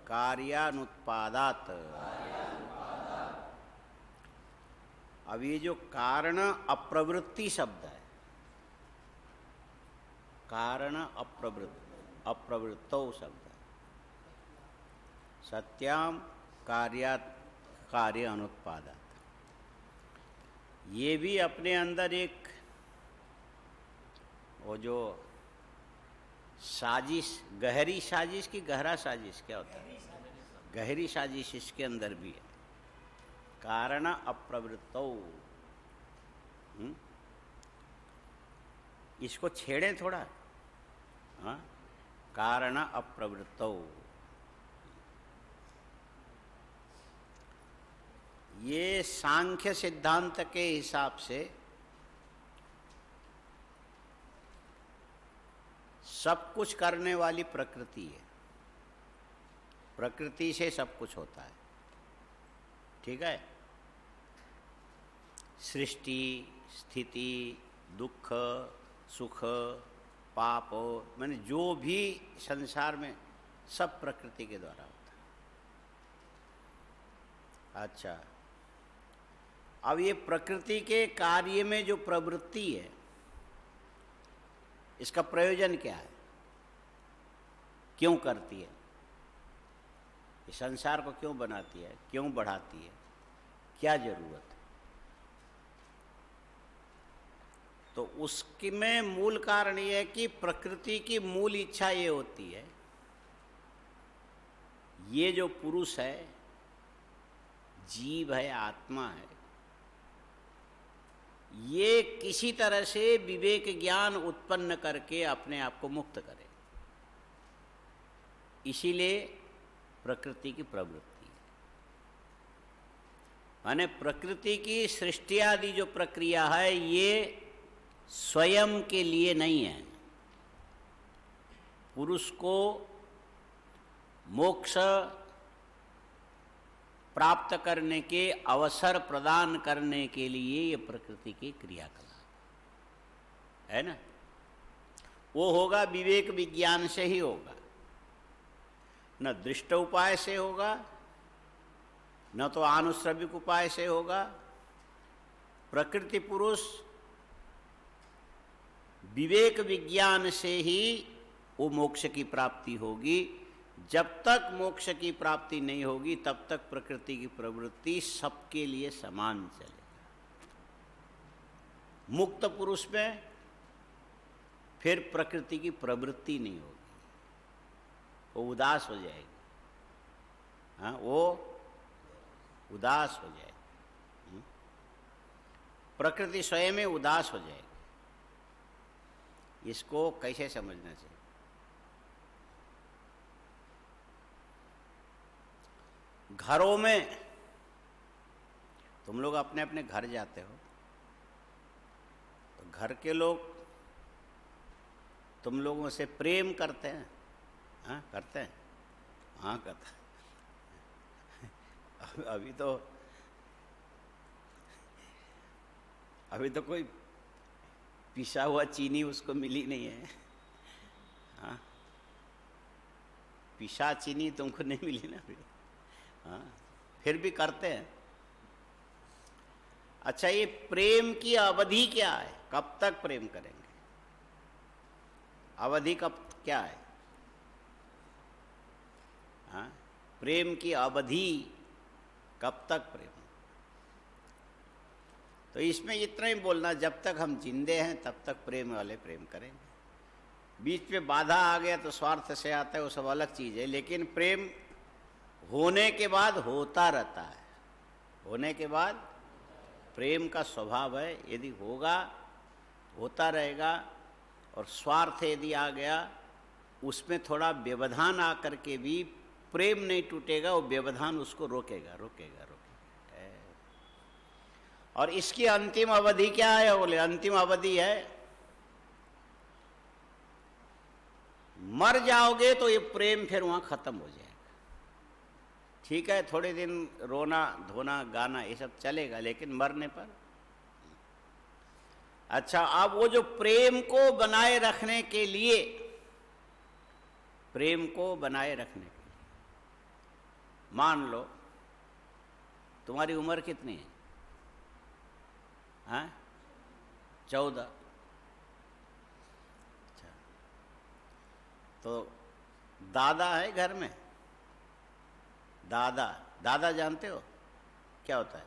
कार्यानुत्पादात। अब ये जो कारण अप्रवृत्ति शब्द है, कारण अप्रवृत्तौ शब्द है, सत्याम कार्य अनुत्पादात, ये भी अपने अंदर एक वो जो साजिश, गहरी साजिश की गहरा साजिश क्या होता है, गहरी साजिश इसके अंदर भी है। कारण अप्रवृत्तौ, इसको छेड़ें थोड़ा, हाँ, कारण अप्रवृत्तौ। ये सांख्य सिद्धांत के हिसाब से सब कुछ करने वाली प्रकृति है, प्रकृति से सब कुछ होता है, ठीक है। सृष्टि, स्थिति, दुख, सुख, पाप, माने जो भी संसार में सब प्रकृति के द्वारा होता है। अच्छा, अब ये प्रकृति के कार्य में जो प्रवृत्ति है, इसका प्रयोजन क्या है, क्यों करती है, ये संसार को क्यों बनाती है, क्यों बढ़ाती है, क्या जरूरत है। तो उसके में मूल कारण ये है कि प्रकृति की मूल इच्छा ये होती है, ये जो पुरुष है, जीव है, आत्मा है, ये किसी तरह से विवेक ज्ञान उत्पन्न करके अपने आप को मुक्त करे, इसीलिए प्रकृति की प्रवृत्ति है। माने प्रकृति की सृष्टि आदि जो प्रक्रिया है, ये स्वयं के लिए नहीं है, पुरुष को मोक्ष प्राप्त करने के अवसर प्रदान करने के लिए ये प्रकृति की क्रियाकलाप है ना। वो होगा विवेक विज्ञान से ही होगा, न दृष्ट उपाय से होगा, न तो आनुश्रविक उपाय से होगा। प्रकृति पुरुष विवेक विज्ञान से ही वो मोक्ष की प्राप्ति होगी। जब तक मोक्ष की प्राप्ति नहीं होगी, तब तक प्रकृति की प्रवृत्ति सबके लिए समान चलेगा। मुक्त पुरुष में फिर प्रकृति की प्रवृत्ति नहीं होगी, वो उदास हो जाएगी, हाँ, वो उदास हो जाएगी, प्रकृति स्वयं में उदास हो जाएगी। इसको कैसे समझना चाहिए? घरों में तुम लोग अपने अपने घर जाते हो, तो घर के लोग तुम लोगों से प्रेम करते हैं, हाँ करते हैं, हाँ करते हैं। अभी तो कोई पिसा हुआ चीनी उसको मिली नहीं है, हाँ, पिसा चीनी तुमको नहीं मिली ना अभी, हाँ, फिर भी करते हैं। अच्छा, ये प्रेम की अवधि क्या है, कब तक प्रेम करेंगे, अवधि कब क्या है, हाँ, प्रेम की अवधि कब तक प्रेम। तो इसमें इतना ही बोलना, जब तक हम जिंदे हैं तब तक प्रेम वाले प्रेम करेंगे। बीच में बाधा आ गया तो स्वार्थ से आता है, वो सब अलग चीज़ है, लेकिन प्रेम होने के बाद होता रहता है। होने के बाद प्रेम का स्वभाव है, यदि होगा होता रहेगा। और स्वार्थ यदि आ गया, उसमें थोड़ा व्यवधान आकर के भी प्रेम नहीं टूटेगा, वो व्यवधान उसको रोकेगा रोकेगा रोकेगा। और इसकी अंतिम अवधि क्या है? बोले अंतिम अवधि है मर जाओगे तो ये प्रेम फिर वहां खत्म हो जाएगा। ठीक है, थोड़े दिन रोना धोना गाना ये सब चलेगा, लेकिन मरने पर। अच्छा, अब वो जो प्रेम को बनाए रखने के लिए, प्रेम को बनाए रखने के लिए मान लो तुम्हारी उम्र कितनी है? हाँ, 14। अच्छा, तो दादा है घर में? दादा, दादा जानते हो क्या होता है?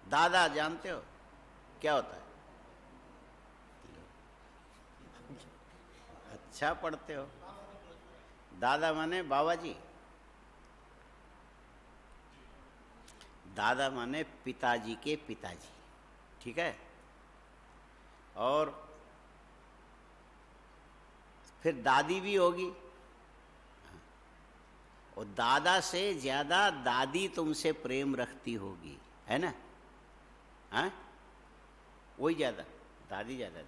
दादा जानते हो क्या होता है? अच्छा पढ़ते हो। दादा माने बाबा जी, दादा माने पिताजी के पिताजी, ठीक है। और फिर दादी भी होगी, और दादा से ज्यादा दादी तुमसे प्रेम रखती होगी, है ना? हाँ, वही ज्यादा, दादी ज्यादा,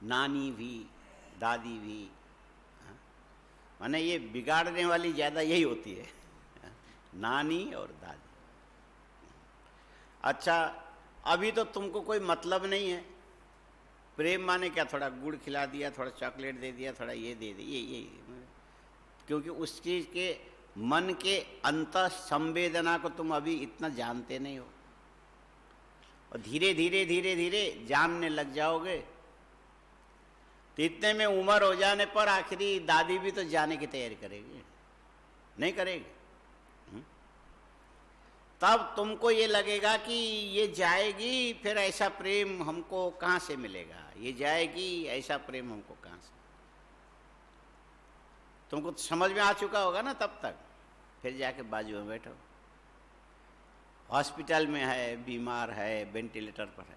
नानी भी दादी भी, हाँ? माने ये बिगाड़ने वाली ज्यादा यही होती है, नानी और दादी। अच्छा, अभी तो तुमको कोई मतलब नहीं है। प्रेम माने क्या? थोड़ा गुड़ खिला दिया, थोड़ा चॉकलेट दे दिया, थोड़ा ये दे दिया, ये क्योंकि उस चीज के मन के अंत संवेदना को तुम अभी इतना जानते नहीं हो, और धीरे धीरे धीरे धीरे जानने लग जाओगे तो इतने में उम्र हो जाने पर आखिरी दादी भी तो जाने की तैयारी करेगी, नहीं करेगी? तब तुमको ये लगेगा कि ये जाएगी, फिर ऐसा प्रेम हमको कहाँ से मिलेगा? ये जाएगी, ऐसा प्रेम हमको कहाँ से? तुमको तो समझ में आ चुका होगा ना तब तक। फिर जाके बाजू में बैठो, हॉस्पिटल में है, बीमार है, वेंटिलेटर पर है,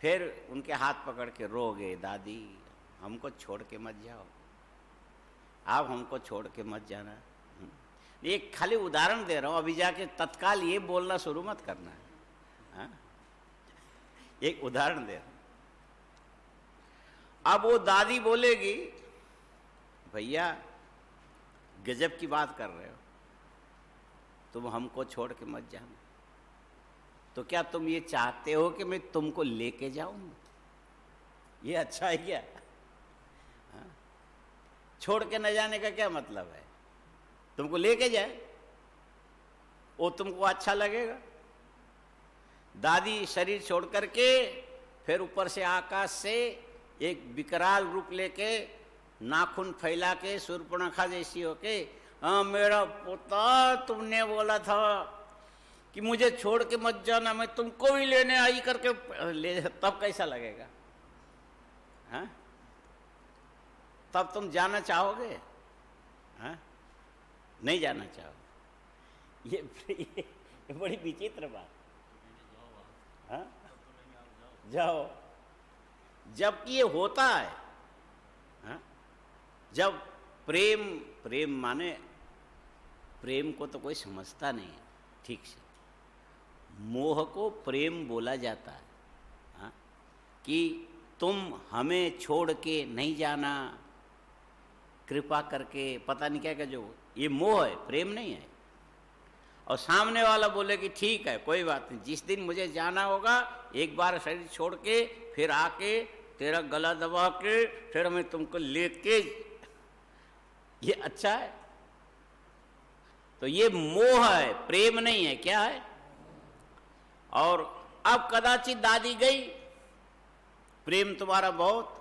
फिर उनके हाथ पकड़ के रोगे, दादी हमको छोड़ के मत जाओ, आप हमको छोड़ के मत जाना। एक खाली उदाहरण दे रहा हूं, अभी जाके तत्काल ये बोलना शुरू मत करना है, हाँ? एक उदाहरण दे रहा हूं। अब वो दादी बोलेगी, भैया गजब की बात कर रहे हो, तुम हमको छोड़ के मत जाना। तो क्या तुम ये चाहते हो कि मैं तुमको लेके जाऊं? ये अच्छा है क्या? हाँ? छोड़ के न जाने का क्या मतलब है? तुमको लेके जाए, वो तुमको अच्छा लगेगा? दादी शरीर छोड़ करके फिर ऊपर से आकाश से एक विकराल रूप लेके, नाखून फैला के, शूर्पणखा जैसी होके, हाँ मेरा पोता तुमने बोला था कि मुझे छोड़ के मत जाना, मैं तुमको भी लेने आई करके ले, तब कैसा लगेगा? हाँ? तब तुम जाना चाहोगे? हाँ? नहीं जाना चाहोगे। ये बड़ी विचित्र बात। हाँ? जाओ, जबकि ये होता है। हाँ? जब प्रेम माने, प्रेम को तो कोई समझता नहीं है ठीक से। मोह को प्रेम बोला जाता है, हाँ? कि तुम हमें छोड़ के नहीं जाना, कृपा करके, पता नहीं क्या क्या, जो ये मोह है, प्रेम नहीं है। और सामने वाला बोले कि ठीक है कोई बात नहीं, जिस दिन मुझे जाना होगा एक बार शरीर छोड़ के फिर आके तेरा गला दबा के फिर मैं तुमको लेके, ये अच्छा है। तो ये मोह है, प्रेम नहीं है। क्या है? और अब कदाचित दादी गई, प्रेम तुम्हारा बहुत,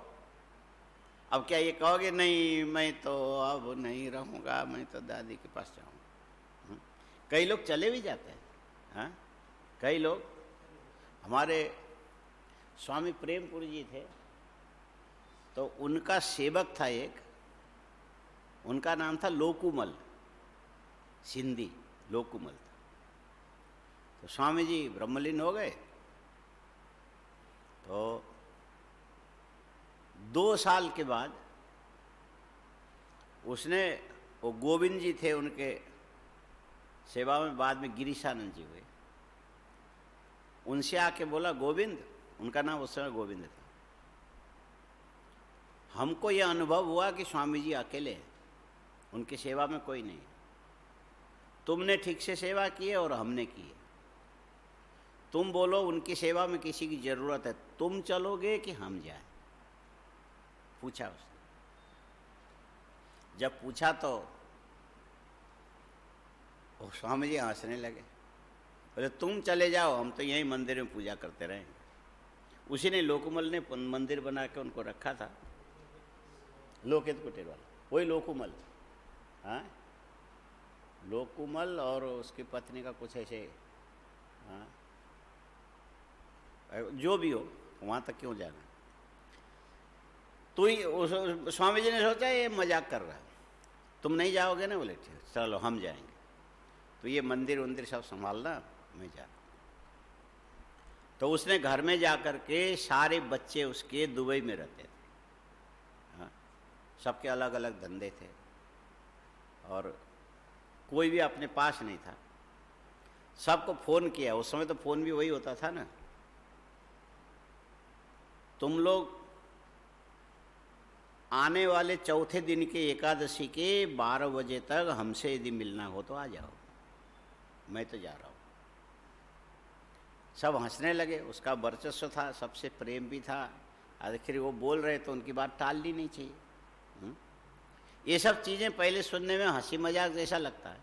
अब क्या ये कहोगे नहीं मैं तो अब नहीं रहूंगा, मैं तो दादी के पास जाऊंगा? कई लोग चले भी जाते हैं, हाँ? कई लोग, हमारे स्वामी प्रेमपुरी जी थे, तो उनका सेवक था एक, उनका नाम था लोकुमल, सिंधी लोकुमल था। तो स्वामी जी ब्रह्मलीन हो गए, तो 2 साल के बाद उसने, वो गोविंद जी थे उनके सेवा में, बाद में गिरीशानंद जी हुए, उनसे आके बोला, गोविंद, उनका नाम उस समय गोविंद था, हमको यह अनुभव हुआ कि स्वामी जी अकेले हैं, उनकी सेवा में कोई नहीं, तुमने ठीक से सेवा की है और हमने की है, तुम बोलो उनकी सेवा में किसी की जरूरत है, तुम चलोगे कि हम जाएं? पूछा उसने। जब पूछा तो वो स्वामी जी हंसने लगे, बोले तुम चले जाओ, हम तो यहीं मंदिर में पूजा करते रहेंगे। उसी ने लोकुमल ने मंदिर बना के उनको रखा था, लोकेत कुटीर वाला, वही लोकुमल। हाँ, लोकुमल और उसकी पत्नी का कुछ ऐसे, हाँ जो भी हो, वहाँ तक क्यों जाना। तो स्वामी जी ने सोचा ये मजाक कर रहा है, तुम नहीं जाओगे ना? बोले ठीक, चलो हम जाएंगे। तो ये मंदिर वंदिर सब संभालना, मैं जा रहा हूँ। तो उसने घर में जाकर के सारे बच्चे उसके दुबई में रहते थे, हाँ, सबके अलग अलग धंधे थे और कोई भी अपने पास नहीं था। सबको फ़ोन किया, उस समय तो फ़ोन भी वही होता था ना, तुम लोग आने वाले चौथे दिन के एकादशी के 12 बजे तक हमसे यदि मिलना हो तो आ जाओ, मैं तो जा रहा हूँ। सब हंसने लगे, उसका वर्चस्व था, सबसे प्रेम भी था। आखिर वो बोल रहे तो उनकी बात टालनी नहीं चाहिए। ये सब चीज़ें पहले सुनने में हंसी मजाक जैसा लगता है।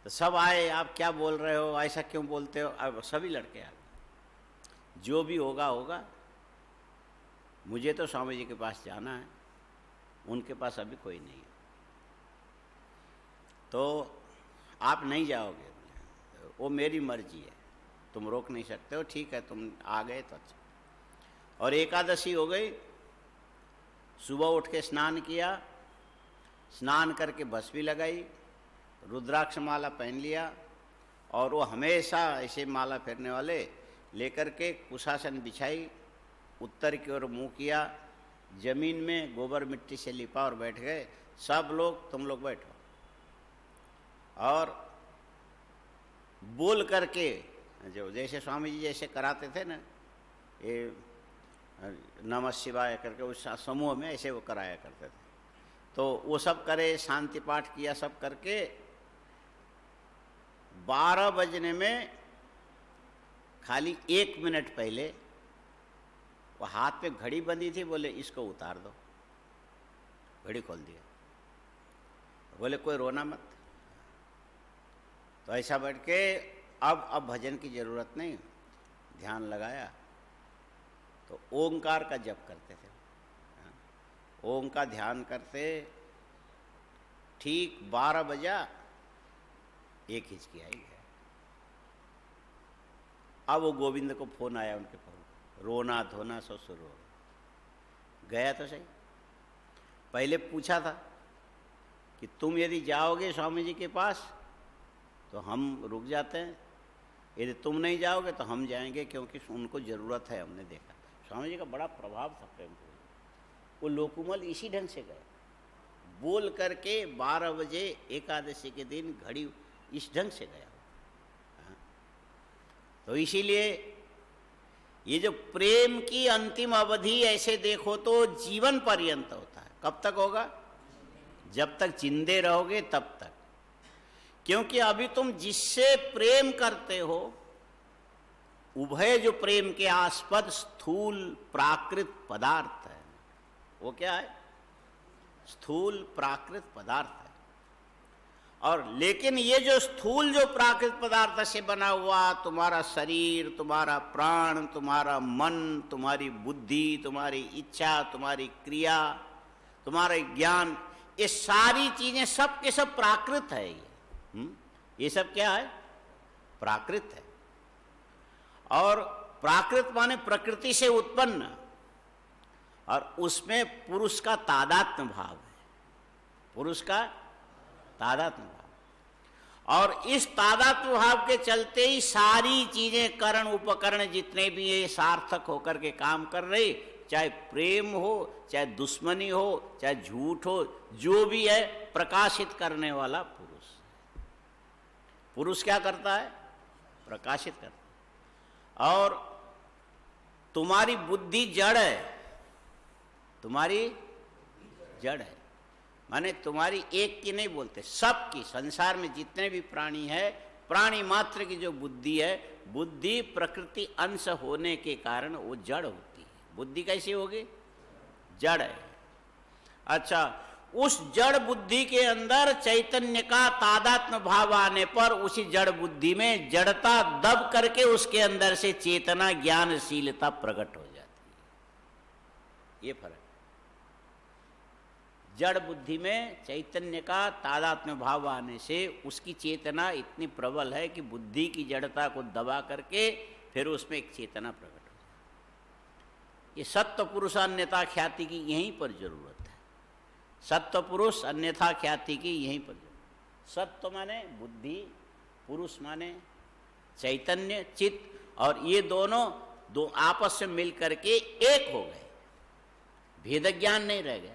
तो सब आए, आप क्या बोल रहे हो, ऐसा क्यों बोलते हो? अब सभी लड़के आ गए, जो भी होगा होगा, मुझे तो स्वामी जी के पास जाना है, उनके पास अभी कोई नहीं है, तो आप नहीं जाओगे, वो मेरी मर्जी है, तुम रोक नहीं सकते हो। ठीक है, तुम आ गए तो अच्छा। और एकादशी हो गई, सुबह उठ के स्नान किया, स्नान करके भस्मी लगाई, रुद्राक्ष माला पहन लिया, और वो हमेशा ऐसे माला फेरने वाले लेकर के कुशासन बिछाई, उत्तर की ओर मुँह किया, जमीन में गोबर मिट्टी से लिपा और बैठ गए। सब लोग तुम लोग बैठो, और बोल करके, जो जैसे स्वामी जी जैसे कराते थे ना, ये नमः शिवाय करके उस समूह में ऐसे वो कराया करते थे। तो वो सब करे, शांति पाठ किया, सब करके 12 बजने में खाली 1 मिनट पहले वो हाथ पे घड़ी बंधी थी, बोले इसको उतार दो। घड़ी खोल दिया, बोले कोई रोना मत। तो ऐसा बैठ के अब भजन की जरूरत नहीं, ध्यान लगाया तो ओंकार का जप करते थे। ओम का ध्यान करते, ठीक 12 बजा, एक हिचकी आई है। अब वो गोविंद को फोन आया उनके पास, रोना धोना सब शुरू हो गया। तो सही, पहले पूछा था कि तुम यदि जाओगे स्वामी जी के पास तो हम रुक जाते हैं, यदि तुम नहीं जाओगे तो हम जाएंगे, क्योंकि उनको ज़रूरत है। हमने देखा स्वामी जी का बड़ा प्रभाव था प्रेम को। वो लोकुमल इसी ढंग से गए, बोल करके 12 बजे एकादशी के दिन घड़ी इस ढंग से गया। तो इसीलिए ये जो प्रेम की अंतिम अवधि ऐसे देखो तो जीवन पर्यंत होता है। कब तक होगा? जब तक जिंदे रहोगे तब तक। क्योंकि अभी तुम जिससे प्रेम करते हो, उभय जो प्रेम के आस्पद स्थूल प्राकृत पदार्थ है, वो क्या है? स्थूल प्राकृत पदार्थ है। और लेकिन ये जो स्थूल जो प्राकृत पदार्थ से बना हुआ तुम्हारा शरीर, तुम्हारा प्राण, तुम्हारा मन, तुम्हारी बुद्धि, तुम्हारी इच्छा, तुम्हारी क्रिया, तुम्हारा ज्ञान, ये सारी चीजें सब के सब प्राकृत है। ये सब क्या है? प्राकृत है। और प्राकृत माने प्रकृति से उत्पन्न, और उसमें पुरुष का तादात्म्य भाव है, पुरुष का तादात्म्य भाव। और इस तादात्म्य भाव के चलते ही सारी चीजें, करण उपकरण जितने भी ये सार्थक होकर के काम कर रही, चाहे प्रेम हो, चाहे दुश्मनी हो, चाहे झूठ हो, जो भी है प्रकाशित करने वाला पुरुष। पुरुष क्या करता है? प्रकाशित करता है। और तुम्हारी बुद्धि जड़ है, तुम्हारी जड़ है, माने तुम्हारी एक की नहीं बोलते, सबकी, संसार में जितने भी प्राणी है, प्राणी मात्र की जो बुद्धि है, बुद्धि प्रकृति अंश होने के कारण वो जड़ होती है। बुद्धि कैसी होगी? जड़ है। अच्छा, उस जड़ बुद्धि के अंदर चैतन्य का तादात्म्य भाव आने पर उसी जड़ बुद्धि में जड़ता दब करके उसके अंदर से चेतना ज्ञानशीलता प्रकट हो जाती है। ये फर्क। जड़ बुद्धि में चैतन्य का तादात्म्य भाव आने से उसकी चेतना इतनी प्रबल है कि बुद्धि की जड़ता को दबा करके फिर उसमें एक चेतना प्रकट हो जाती है। ये सत्व पुरुष अन्यथा ख्याति की यहीं पर जरूरत है। सत्व पुरुष अन्यथा ख्याति की यहीं पर जरूरत। सत्व माने बुद्धि, पुरुष माने चैतन्य चित्त, और ये दोनों दो आपस में मिल करके एक हो गए, भेद ज्ञान नहीं रह गया।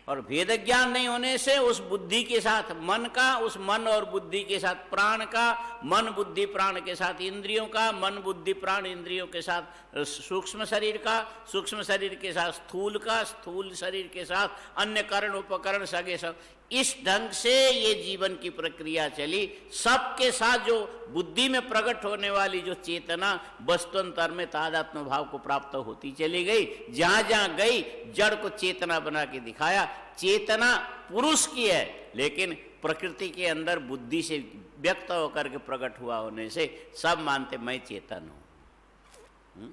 और भेद ज्ञान नहीं होने से उस बुद्धि के साथ मन का, उस मन और बुद्धि के साथ प्राण का, मन बुद्धि प्राण के साथ इंद्रियों का, मन बुद्धि प्राण इंद्रियों के साथ सूक्ष्म शरीर का, सूक्ष्म शरीर के साथ स्थूल का, स्थूल शरीर के साथ अन्य करण उपकरण सगे सब, इस ढंग से ये जीवन की प्रक्रिया चली। सबके साथ जो बुद्धि में प्रकट होने वाली जो चेतना वस्तुअंतर में तादात्म्य भाव को प्राप्त होती चली गई। जहां जहां गई जड़ को चेतना बना के दिखाया। चेतना पुरुष की है, लेकिन प्रकृति के अंदर बुद्धि से व्यक्त होकर के प्रकट हुआ होने से सब मानते मैं चेतन हूं।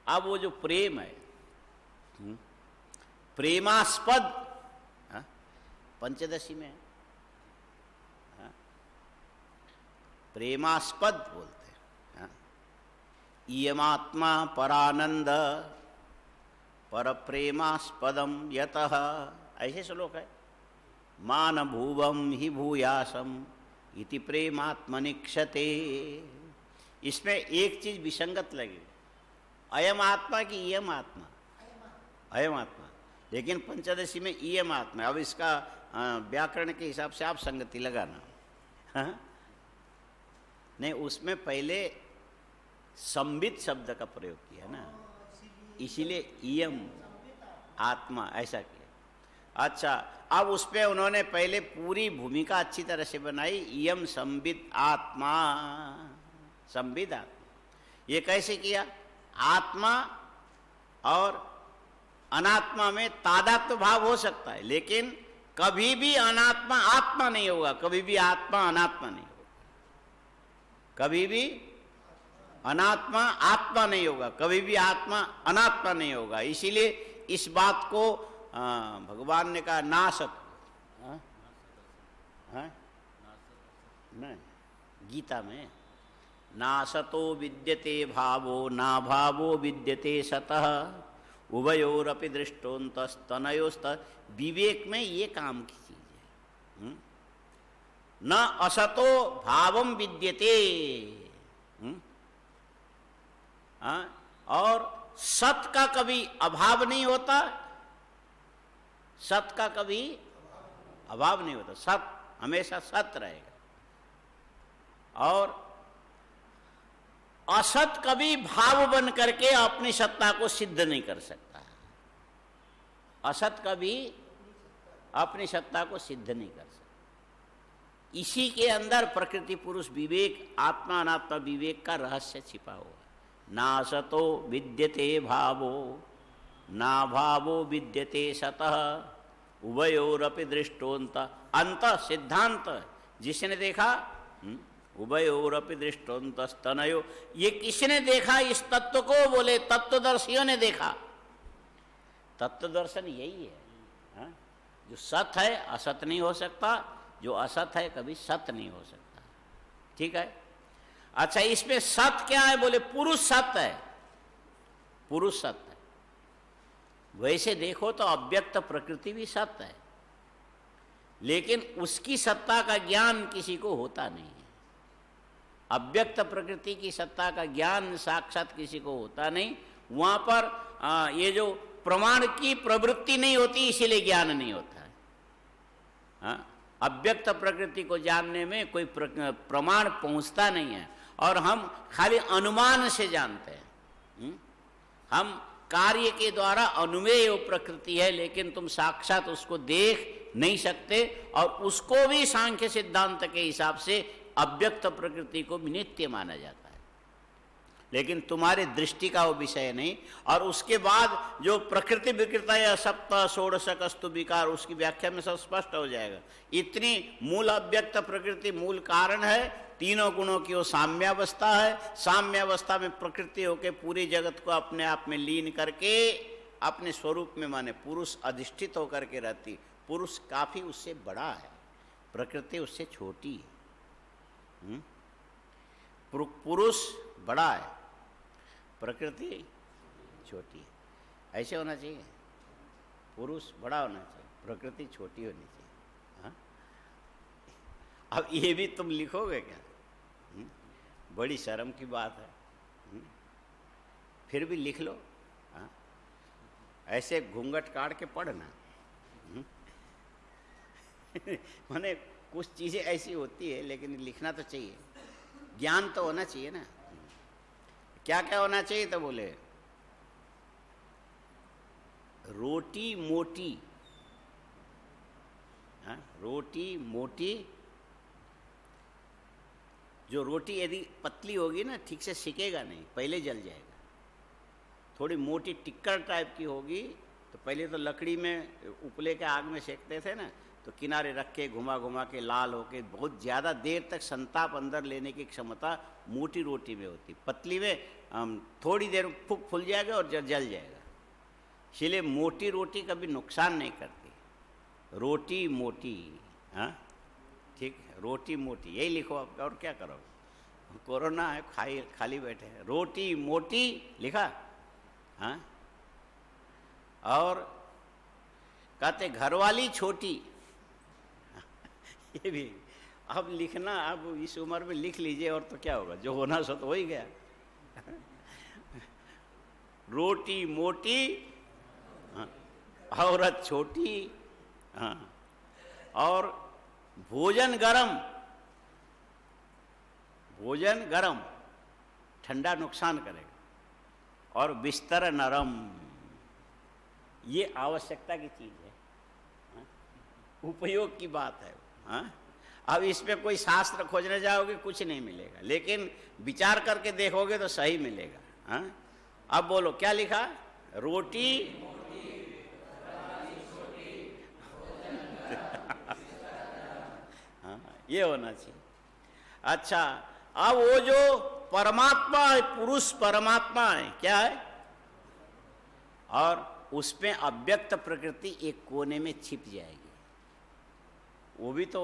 अब वो जो प्रेम है, प्रेमास्पद पंचदशी में प्रेमास्पद बोलते हैं। इयमात्मा परानंद पर प्रेमास्पदम यतः, ऐसे श्लोक है। मान भूवम ही भूयासम इति प्रेमात्मनिक्षते। इसमें एक चीज विसंगत लगी, अयम आत्मा की इयम आत्मा, अयम आत्मा, लेकिन पंचदशी में इयम आत्मा। अब इसका व्याकरण के हिसाब से आप संगति लगाना। हाँ? नहीं, उसमें पहले संबित शब्द का प्रयोग किया ना, इसीलिए इयम आत्मा ऐसा किया। अच्छा, अब उस पे उन्होंने पहले पूरी भूमिका अच्छी तरह से बनाई। इयम संबित आत्मा, संबित आत्मा। ये कैसे किया? आत्मा और अनात्मा में तादात्म्य भाव हो सकता है, लेकिन कभी भी अनात्मा आत्मा नहीं होगा, कभी भी आत्मा अनात्मा नहीं होगा, कभी भी अनात्मा आत्मा नहीं होगा, कभी भी आत्मा अनात्मा नहीं होगा। इसीलिए इस बात को भगवान ने कहा नासत, नहीं, गीता में नासतो विद्यते भावो ना भावो विद्यते सतः उभयोरपि दृष्टोन्तस्तनयोस्त। विवेक में ये काम की चीज है। न असतो भावम विद्यते, और सत का कभी अभाव नहीं होता, सत का कभी अभाव नहीं होता, सत हमेशा सत रहेगा। और असत कभी भाव बन करके अपनी सत्ता को सिद्ध नहीं कर सकता। असत कभी अपनी सत्ता को सिद्ध नहीं कर सकता। इसी के अंदर प्रकृति पुरुष विवेक, आत्मा अनात्मा विवेक का रहस्य छिपा हुआ है। ना असतो विद्यते भावो ना भावो विद्यते सतः उभयोरपि दृष्टोन्त। अंत सिद्धांत जिसने देखा, उभयोरपि दृष्टोन्तस्तनयो। ये किसने देखा इस तत्व को? बोले तत्वदर्शियों ने देखा। तत्व दर्शन यही है, हा? जो सत है असत नहीं हो सकता, जो असत है कभी सत नहीं हो सकता। ठीक है। अच्छा, इसमें सत क्या है? बोले पुरुष सत है, पुरुष सत है। वैसे देखो तो अव्यक्त प्रकृति भी सत है, लेकिन उसकी सत्ता का ज्ञान किसी को होता नहीं है। अव्यक्त प्रकृति की सत्ता का ज्ञान साक्षात किसी को होता नहीं। वहां पर ये जो प्रमाण की प्रवृत्ति नहीं होती, इसीलिए ज्ञान नहीं होता है। अव्यक्त प्रकृति को जानने में कोई प्रमाण पहुंचता नहीं है, और हम खाली अनुमान से जानते हैं। हम कार्य के द्वारा अनुमेय वो प्रकृति है, लेकिन तुम साक्षात उसको देख नहीं सकते। और उसको भी सांख्य सिद्धांत के हिसाब से अव्यक्त प्रकृति को नित्य माना जाता है। लेकिन तुम्हारी दृष्टि का वो विषय नहीं। और उसके बाद जो प्रकृति विकृता या सप्त षोडशक अस्तु विकार, उसकी व्याख्या में सब स्पष्ट हो जाएगा। इतनी मूल अव्यक्त प्रकृति मूल कारण है, तीनों गुणों की वो साम्यावस्था है। साम्यावस्था में प्रकृति होकर पूरी जगत को अपने आप में लीन करके अपने स्वरूप में माने पुरुष अधिष्ठित होकर के रहती। पुरुष काफी उससे बड़ा है, प्रकृति उससे छोटी है। पुरुष बड़ा है, प्रकृति छोटी है। ऐसे होना चाहिए, पुरुष बड़ा होना चाहिए, प्रकृति छोटी होनी चाहिए। हाँ, अब ये भी तुम लिखोगे क्या? बड़ी शर्म की बात है। फिर भी लिख लो। हाँ, ऐसे घूंघट काट के पढ़ना। माने कुछ चीजें ऐसी होती है, लेकिन लिखना तो चाहिए, ज्ञान तो होना चाहिए ना। क्या क्या होना चाहिए? तो बोले रोटी मोटी। हाँ, रोटी मोटी। जो रोटी यदि पतली होगी ना, ठीक से सिकेगा नहीं, पहले जल जाएगा। थोड़ी मोटी टिक्कर टाइप की होगी तो पहले तो लकड़ी में उपले के आग में सेकते थे ना, तो किनारे रख के घुमा घुमा के लाल होके बहुत ज़्यादा देर तक संताप अंदर लेने की क्षमता मोटी रोटी में होती। पतली में थोड़ी देर फूक फूल जाएगा और जल जाएगा। इसलिए मोटी रोटी कभी नुकसान नहीं करती। रोटी मोटी। हाँ, ठीक है, रोटी मोटी यही लिखो आप, और क्या करो? कोरोना है, खाली बैठे हैं। रोटी मोटी लिखा। हाँ, और कहते घरवाली छोटी। ये भी अब लिखना, अब इस उम्र में लिख लीजिए, और तो क्या होगा, जो होना सो तो हो ही गया। रोटी मोटी, हाँ, औरत छोटी। हाँ, और भोजन गरम। भोजन गरम, ठंडा नुकसान करेगा। और बिस्तर नरम, ये आवश्यकता की चीज है। हाँ? उपयोग की बात है। हाँ? अब इसमें कोई शास्त्र खोजने जाओगे कुछ नहीं मिलेगा, लेकिन विचार करके देखोगे तो सही मिलेगा। हाँ? अब बोलो क्या लिखा? रोटी हाँ, ये होना चाहिए। अच्छा, अब वो जो परमात्मा है, पुरुष परमात्मा है, क्या है? और उसमें अव्यक्त प्रकृति एक कोने में छिप जाएगी। वो भी तो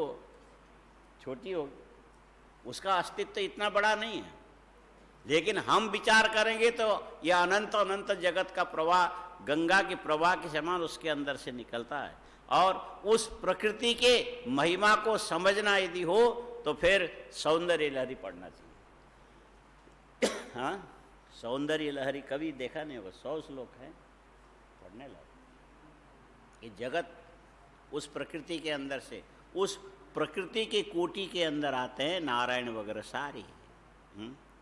छोटी होगी, उसका अस्तित्व तो इतना बड़ा नहीं है। लेकिन हम विचार करेंगे तो यह अनंत अनंत जगत का प्रवाह गंगा के प्रवाह के समान उसके अंदर से निकलता है। और उस प्रकृति के महिमा को समझना यदि हो तो फिर सौंदर्य लहरी पढ़ना चाहिए। हाँ, सौंदर्य लहरी कभी देखा नहीं होगा, 100 श्लोक हैं, पढ़ने लगे। ये जगत उस प्रकृति के अंदर से, उस प्रकृति के कोटि के अंदर आते हैं नारायण वगैरह सारी।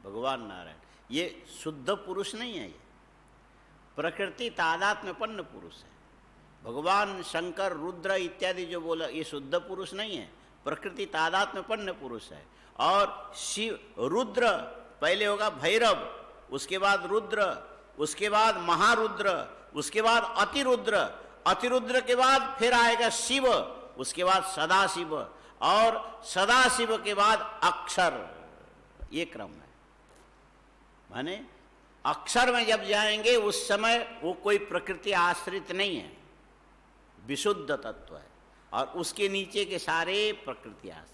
भगवान नारायण ये शुद्ध पुरुष नहीं है, ये प्रकृति तादात्म्यपन्न पुरुष है। भगवान शंकर रुद्र इत्यादि जो बोला ये शुद्ध पुरुष नहीं है, प्रकृति तादात्म्यपन्न पुरुष है। और शिव रुद्र पहले होगा भैरव, उसके बाद रुद्र, उसके बाद महारुद्र, उसके बाद अतिरुद्र, अतिरुद्र के बाद फिर आएगा शिव, उसके बाद सदाशिव, और सदाशिव के बाद अक्षर। ये क्रम है। माने अक्षर में जब जाएंगे उस समय वो कोई प्रकृति आश्रित नहीं है, विशुद्ध तत्व है। और उसके नीचे के सारे प्रकृति आश्रित।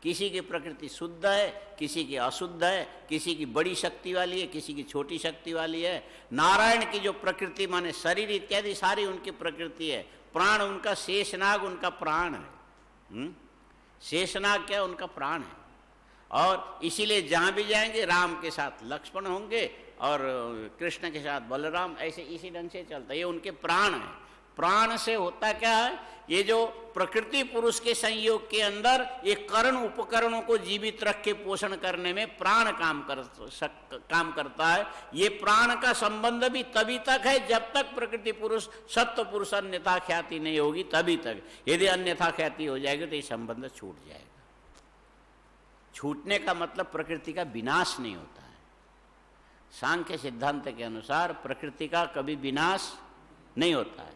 किसी की प्रकृति शुद्ध है, किसी की अशुद्ध है, किसी की बड़ी शक्ति वाली है, किसी की छोटी शक्ति वाली है। नारायण की जो प्रकृति माने शरीर इत्यादि सारी उनकी प्रकृति है। प्राण उनका, शेषनाग उनका प्राण है। शेषनाग क्या? उनका प्राण है। और इसीलिए जहाँ भी जाएंगे राम के साथ लक्ष्मण होंगे और कृष्ण के साथ बलराम, ऐसे इसी ढंग से चलता है। ये उनके प्राण है। प्राण से होता क्या है? ये जो प्रकृति पुरुष के संयोग के अंदर ये करण उपकरणों को जीवित रख के पोषण करने में प्राण काम करता है। ये प्राण का संबंध भी तभी तक है जब तक प्रकृति पुरुष सत्व पुरुष अन्यथा ख्याति नहीं होगी, तभी तक। यदि अन्यथा ख्याति हो जाएगी तो ये संबंध छूट जाएगा। छूटने का मतलब प्रकृति का विनाश नहीं होता है, सांख्य सिद्धांत के अनुसार प्रकृति का कभी विनाश नहीं होता है।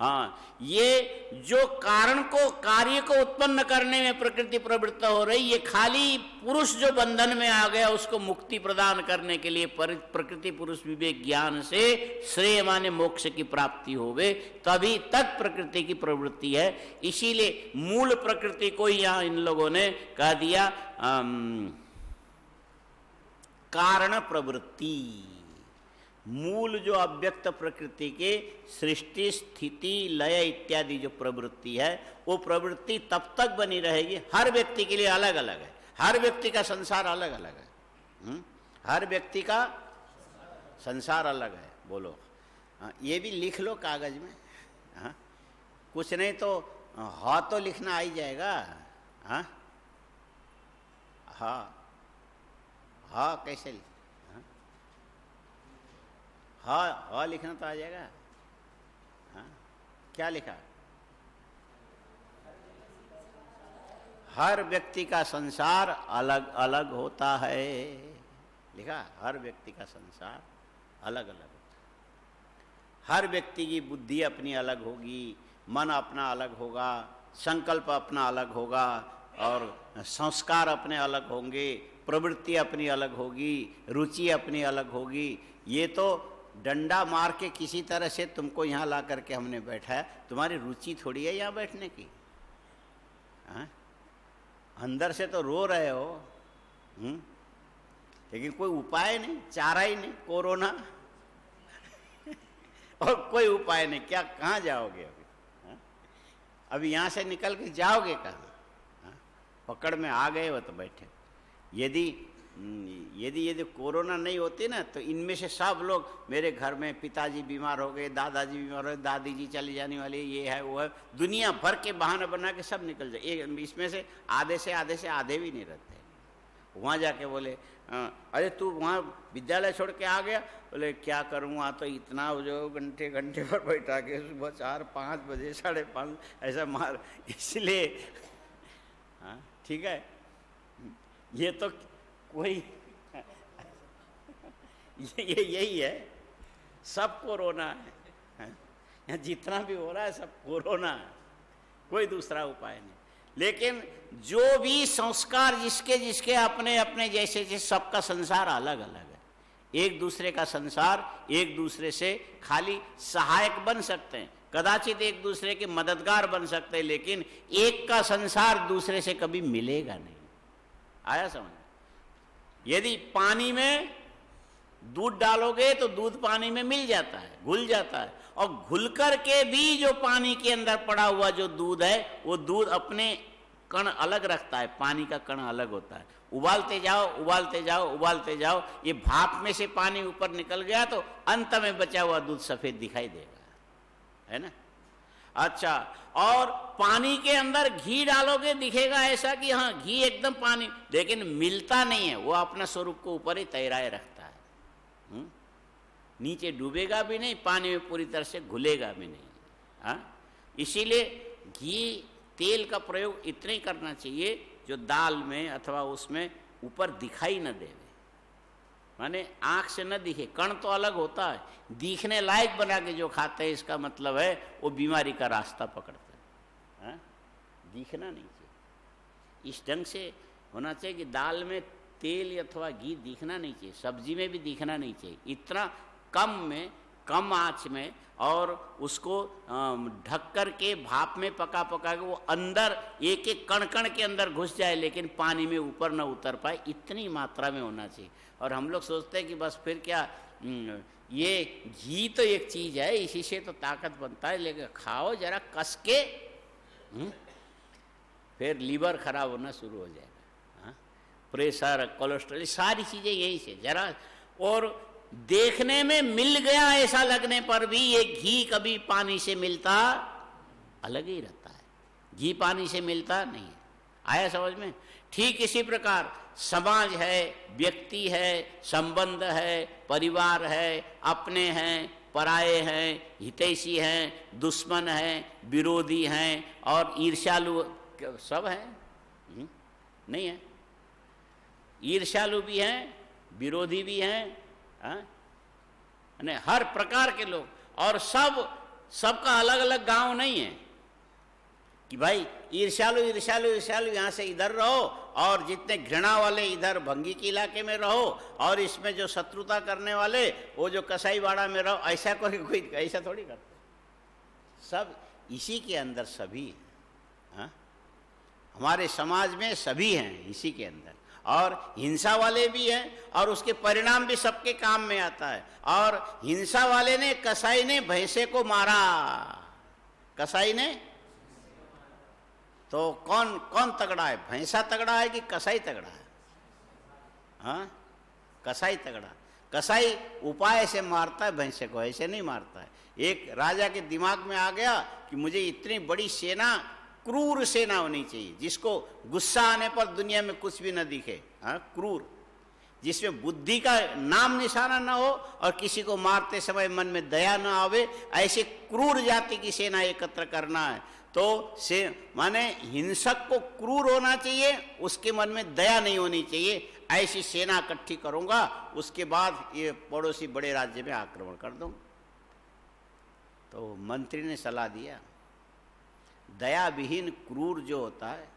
हाँ, ये जो कारण को, कार्य को उत्पन्न करने में प्रकृति प्रवृत्त हो रही, ये खाली पुरुष जो बंधन में आ गया उसको मुक्ति प्रदान करने के लिए प्रकृति पुरुष विवेक ज्ञान से श्रेय माने मोक्ष की प्राप्ति होवे, तभी तक प्रकृति की प्रवृत्ति है। इसीलिए मूल प्रकृति को यहाँ इन लोगों ने कह दिया कारण प्रवृत्ति। मूल जो अव्यक्त प्रकृति के सृष्टि स्थिति लय इत्यादि जो प्रवृत्ति है, वो प्रवृत्ति तब तक बनी रहेगी। हर व्यक्ति के लिए अलग अलग है, हर व्यक्ति का संसार अलग अलग है। हर व्यक्ति का संसार अलग है। बोलो, ये भी लिख लो कागज में। हाँ, कुछ नहीं तो हाँ तो लिखना आ ही जाएगा। हाँ हाँ हाँ, कैसे लिख, हाँ हाँ लिखना तो आ जाएगा। हाँ, क्या लिखा? हर व्यक्ति का संसार अलग अलग होता है। लिखा, हर व्यक्ति का संसार अलग अलग होता है। हर व्यक्ति की बुद्धि अपनी अलग होगी, मन अपना अलग होगा, संकल्प अपना अलग होगा, और संस्कार अपने अलग होंगे, प्रवृत्ति अपनी अलग होगी, रुचि अपनी अलग होगी। ये तो डंडा मार के किसी तरह से तुमको यहाँ ला करके हमने बैठाया, तुम्हारी रुचि थोड़ी है यहाँ बैठने की। हाँ? अंदर से तो रो रहे हो, लेकिन कोई उपाय नहीं, चारा ही नहीं, कोरोना और कोई उपाय नहीं। क्या, कहाँ जाओगे अभी? हाँ? अभी यहाँ से निकल के जाओगे कहाँ? हाँ? पकड़ में आ गए हो तो बैठे। यदि कोरोना नहीं होती ना, तो इनमें से सब लोग, मेरे घर में पिताजी बीमार हो गए, दादाजी बीमार हो गए, दादी जी चली जाने वाली, ये है वो है, दुनिया भर के बहाना बना के सब निकल जाए। इसमें से आधे भी नहीं रहते। वहाँ जाके बोले अरे तू वहाँ विद्यालय छोड़ के आ गया? बोले क्या करूँ, वहाँ तो इतना जो घंटे पर बैठा के सुबह 4-5 बजे 5:30 ऐसा मार, इसलिए हाँ ठीक है। ये तो कोई ये यही है, सब कोरोना है, जितना भी हो रहा है सब कोरोना है, कोई दूसरा उपाय नहीं। लेकिन जो भी संस्कार जिसके जिसके अपने अपने जैसे जैसे, सबका संसार अलग अलग है। एक दूसरे का संसार एक दूसरे से खाली सहायक बन सकते हैं, कदाचित एक दूसरे के मददगार बन सकते हैं, लेकिन एक का संसार दूसरे से कभी मिलेगा नहीं। आया समझ? यदि पानी में दूध डालोगे तो दूध पानी में मिल जाता है, घुल जाता है, और घुल कर के भी जो पानी के अंदर पड़ा हुआ जो दूध है, वो दूध अपने कण अलग रखता है, पानी का कण अलग होता है। उबालते जाओ उबालते जाओ उबालते जाओ, ये भाप में से पानी ऊपर निकल गया तो अंत में बचा हुआ दूध सफेद दिखाई देगा, है ना? अच्छा, और पानी के अंदर घी डालोगे, दिखेगा ऐसा कि हाँ घी एकदम पानी, लेकिन मिलता नहीं है, वो अपना स्वरूप को ऊपर ही तैराए रखता है। नीचे डूबेगा भी नहीं, पानी में पूरी तरह से घुलेगा भी नहीं। हाँ, इसीलिए घी तेल का प्रयोग इतना ही करना चाहिए जो दाल में अथवा उसमें ऊपर दिखाई न देवे, माने आँख से न दिखे। कण तो अलग होता है, दिखने लायक बना के जो खाते हैं, इसका मतलब है वो बीमारी का रास्ता पकड़ता है। हाँ? दिखना नहीं चाहिए, इस ढंग से होना चाहिए कि दाल में तेल अथवा घी दिखना नहीं चाहिए, सब्जी में भी दिखना नहीं चाहिए। इतना कम में, कम आँच में, और उसको ढक कर के भाप में पका पका के वो अंदर एक एक कण कण के अंदर घुस जाए, लेकिन पानी में ऊपर न उतर पाए, इतनी मात्रा में होना चाहिए। और हम लोग सोचते हैं कि बस फिर क्या, ये घी तो एक चीज़ है, इसी से तो ताकत बनता है, लेकिन खाओ जरा कस के, फिर लीवर खराब होना शुरू हो जाएगा। हाँ? प्रेशर, कोलेस्ट्रॉल, सारी चीज़ें यही से जरा। और देखने में मिल गया ऐसा लगने पर भी ये घी कभी पानी से मिलता अलग ही रहता है, घी पानी से मिलता नहीं है। आया समझ में? ठीक इसी प्रकार समाज है, व्यक्ति है, संबंध है, परिवार है, अपने हैं, पराये हैं, हितैषी हैं, दुश्मन हैं, विरोधी हैं, और ईर्ष्यालु सब हैं, नहीं है? ईर्ष्यालु भी हैं, विरोधी भी हैं, हर प्रकार के लोग, और सबका अलग अलग गांव नहीं है कि भाई ईर्ष्यालु ईर्ष्यालु ईर्ष्यालु यहाँ से इधर रहो, और जितने घृणा वाले इधर भंगी के इलाके में रहो, और इसमें जो शत्रुता करने वाले वो जो कसाईवाड़ा में रहो। ऐसा कोई ऐसा थोड़ी करते, सब इसी के अंदर सभी हैं। हमारे समाज में सभी हैं इसी के अंदर, और हिंसा वाले भी हैं, और उसके परिणाम भी सबके काम में आता है। और हिंसा वाले ने, कसाई ने भैंसे को मारा, कसाई ने, तो कौन तगड़ा है, भैंसा तगड़ा है कि कसाई तगड़ा है? हाँ, कसाई तगड़ा। कसाई उपाय से मारता है भैंसे को, ऐसे नहीं मारता है। एक राजा के दिमाग में आ गया कि मुझे इतनी बड़ी सेना, क्रूर सेना होनी चाहिए, जिसको गुस्सा आने पर दुनिया में कुछ भी न दिखे। हाँ, क्रूर, जिसमें बुद्धि का नाम निशाना न हो और किसी को मारते समय मन में दया न आवे, ऐसे क्रूर जाति की सेना एकत्र करना है। तो माने हिंसक को क्रूर होना चाहिए, उसके मन में दया नहीं होनी चाहिए। ऐसी सेना इकट्ठी करूंगा, उसके बाद ये पड़ोसी बड़े राज्य में आक्रमण कर दूंगा। तो मंत्री ने सलाह दिया, दया विहीन क्रूर जो होता है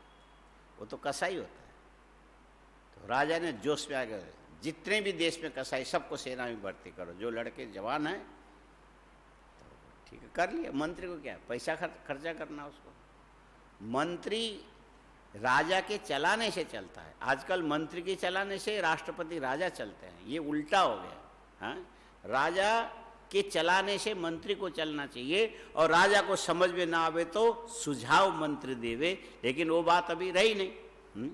वो तो कसाई होता है। तो राजा ने जोश में आ गए, जितने भी देश में कसाई सबको सेना में भर्ती करो, जो लड़के जवान हैं। तो ठीक है, कर लिया। मंत्री को क्या पैसा खर्चा करना उसको? मंत्री राजा के चलाने से चलता है। आजकल मंत्री के चलाने से राष्ट्रपति राजा चलते हैं, ये उल्टा हो गया। हाँ, राजा के चलाने से मंत्री को चलना चाहिए, और राजा को समझ में ना आवे तो सुझाव मंत्री देवे, लेकिन वो बात अभी रही नहीं।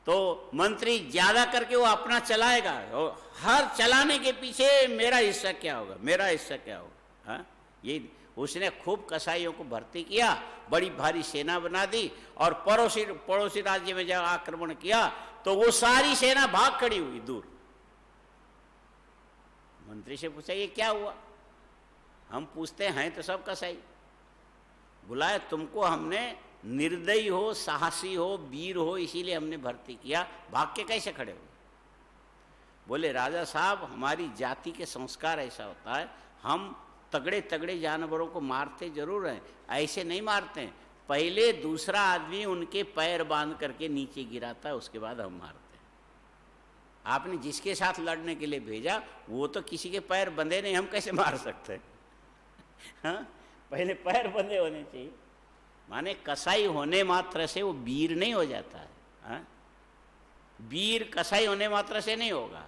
तो मंत्री ज्यादा करके वो अपना चलाएगा, और हर चलाने के पीछे मेरा हिस्सा क्या होगा, मेरा हिस्सा क्या होगा। हाँ, ये उसने खूब कसाईयों को भर्ती किया, बड़ी भारी सेना बना दी, और पड़ोसी राज्य में जब आक्रमण किया तो वो सारी सेना भाग खड़ी हुई दूर। मंत्री से पूछा, ये क्या हुआ? हम पूछते हैं तो सब कसाई। बुलाए, तुमको हमने निर्दयी हो, साहसी हो, वीर हो, इसीलिए हमने भर्ती किया, भाग के कैसे खड़े हो? बोले, राजा साहब, हमारी जाति के संस्कार ऐसा होता है, हम तगड़े तगड़े जानवरों को मारते जरूर हैं, ऐसे नहीं मारते हैं। पहले दूसरा आदमी उनके पैर बांध करके नीचे गिराता है, उसके बाद हम मारते हैं। आपने जिसके साथ लड़ने के लिए भेजा वो तो किसी के पैर बंधे नहीं, हम कैसे मार सकते हैं? हाँ, पहले पैर बंधे होने चाहिए। माने कसाई होने मात्र से वो वीर नहीं हो जाता है। हाँ? वीर कसाई होने मात्र से नहीं होगा।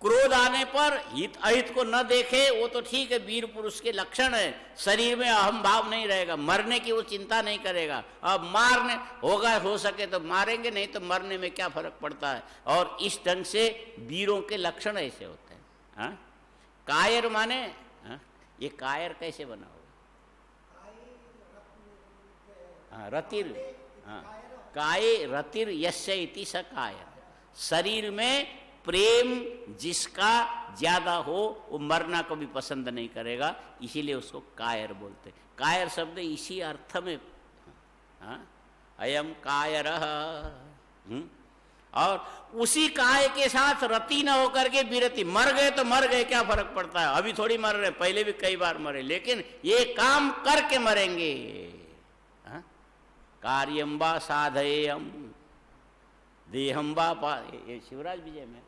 क्रोध आने पर हित अहित को न देखे, वो तो ठीक है, वीर पुरुष के लक्षण है। शरीर में अहम भाव नहीं रहेगा, मरने की वो चिंता नहीं करेगा। अब मारने होगा, हो सके तो मारेंगे, नहीं तो मरने में क्या फर्क पड़ता है। और इस ढंग से वीरों के लक्षण ऐसे होते हैं। हाँ? कायर माने, हाँ? ये कायर कैसे बना होगा? हाँ, रतिर, हाँ, काय रतिर यस्य इति स कायर। शरीर में प्रेम जिसका ज्यादा हो वो मरना को भी पसंद नहीं करेगा, इसीलिए उसको कायर बोलते। कायर शब्द इसी अर्थ में, हाँ, अयम कायरः। और उसी काय के साथ रति न होकर के विरति। मर गए तो मर गए, क्या फर्क पड़ता है? अभी थोड़ी मर रहे, पहले भी कई बार मरे, लेकिन ये काम करके मरेंगे। हाँ? कार्यम वा साधेयम देहम वा, ये शिवराज विजय में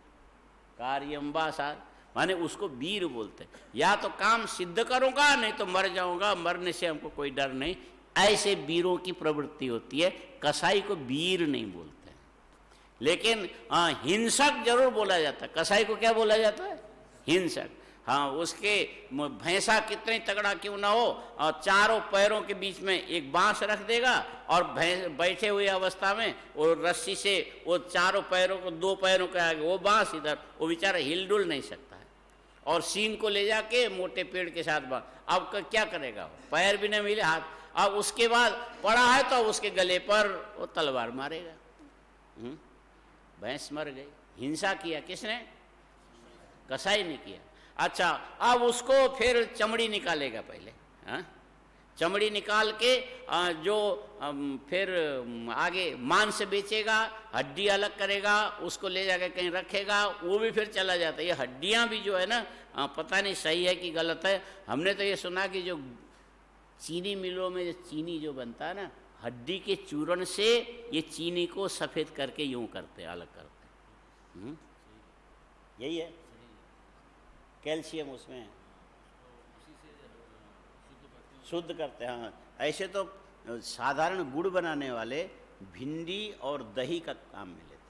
कार्यम वा साध, माने उसको वीर बोलते। या तो काम सिद्ध करूंगा, नहीं तो मर जाऊंगा, मरने से हमको कोई डर नहीं। ऐसे वीरों की प्रवृत्ति होती है। कसाई को वीर नहीं बोलते, लेकिन हिंसक जरूर बोला जाता है। कसाई को क्या बोला जाता है? हिंसक। हाँ, उसके भैंसा कितने तगड़ा क्यों ना हो, और चारों पैरों के बीच में एक बांस रख देगा, और बैठे हुए अवस्था में वो रस्सी से वो चारों पैरों को, दो पैरों के आगे वो बांस इधर, वो बेचारा हिलडुल नहीं सकता है। और सींग को ले जाके मोटे पेड़ के साथ बांध, अब क्या करेगा? पैर भी नहीं मिले, हाथ। अब उसके बाद पड़ा है तो उसके गले पर वो तलवार मारेगा। भैंस मर गई। हिंसा किया किसने? कसाई ने किया। अच्छा, अब उसको फिर चमड़ी निकालेगा पहले। हाँ, चमड़ी निकाल के जो फिर आगे मांस बेचेगा, हड्डी अलग करेगा, उसको ले जाकर कहीं रखेगा, वो भी फिर चला जाता है। ये हड्डियां भी जो है ना, पता नहीं सही है कि गलत है। हमने तो ये सुना कि जो चीनी मिलों में जो चीनी जो बनता है ना, हड्डी के चूर्ण से ये चीनी को सफ़ेद करके यूं करते, अलग करते। यही है, कैल्शियम उसमें है, शुद्ध करते हैं। हाँ, ऐसे तो साधारण गुड़ बनाने वाले भिंडी और दही का काम में लेते हैं।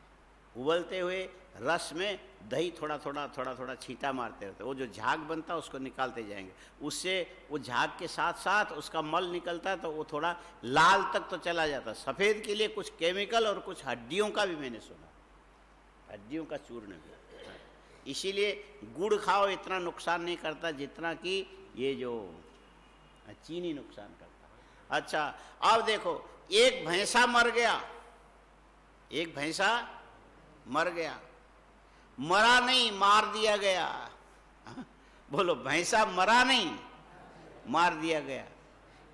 उबलते हुए रस में दही थोड़ा थोड़ा छींटा मारते रहते, वो जो झाग बनता है उसको निकालते जाएंगे, उससे वो झाग के साथ साथ उसका मल निकलता है, तो वो थोड़ा लाल तक तो चला जाता है। सफ़ेद के लिए कुछ केमिकल और कुछ हड्डियों का भी मैंने सुना, हड्डियों का चूर्ण भी। इसीलिए गुड़ खाओ, इतना नुकसान नहीं करता जितना कि ये जो चीनी नुकसान करता। अच्छा, अब देखो, एक भैंसा मर गया, एक भैंसा मर गया, मरा नहीं, मार दिया गया। बोलो, भैंसा मरा नहीं, मार दिया गया।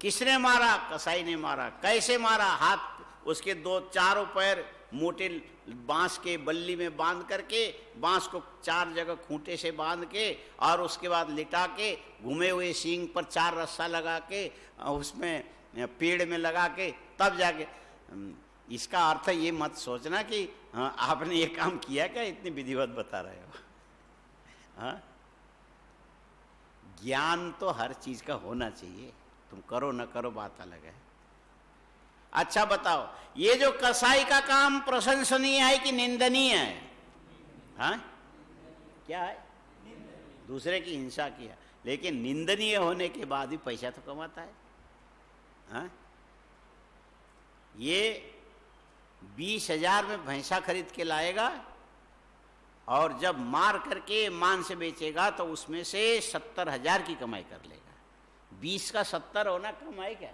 किसने मारा? कसाई ने मारा। कैसे मारा? हाथ उसके दो चारों पैर मोटे बांस के बल्ली में बांध करके, बांस को 4 जगह खूंटे से बांध के, और उसके बाद लिटा के, घुमे हुए सींग पर 4 रस्सा लगा के, उसमें पेड़ में लगा के, तब जाके। इसका अर्थ ये मत सोचना कि हाँ आपने ये काम किया क्या, इतनी विधिवत बता रहे हो। हाँ, ज्ञान तो हर चीज का होना चाहिए, तुम करो न करो बात अलग है। अच्छा बताओ, ये जो कसाई का काम प्रशंसनीय है कि निंदनीय है? हाँ, क्या है? दूसरे की हिंसा किया, लेकिन निंदनीय होने के बाद भी पैसा तो कमाता है। हाँ, ये 20,000 में भैंसा खरीद के लाएगा, और जब मार करके मांस बेचेगा तो उसमें से 70,000 की कमाई कर लेगा। 20 का 70 होना कमाई क्या?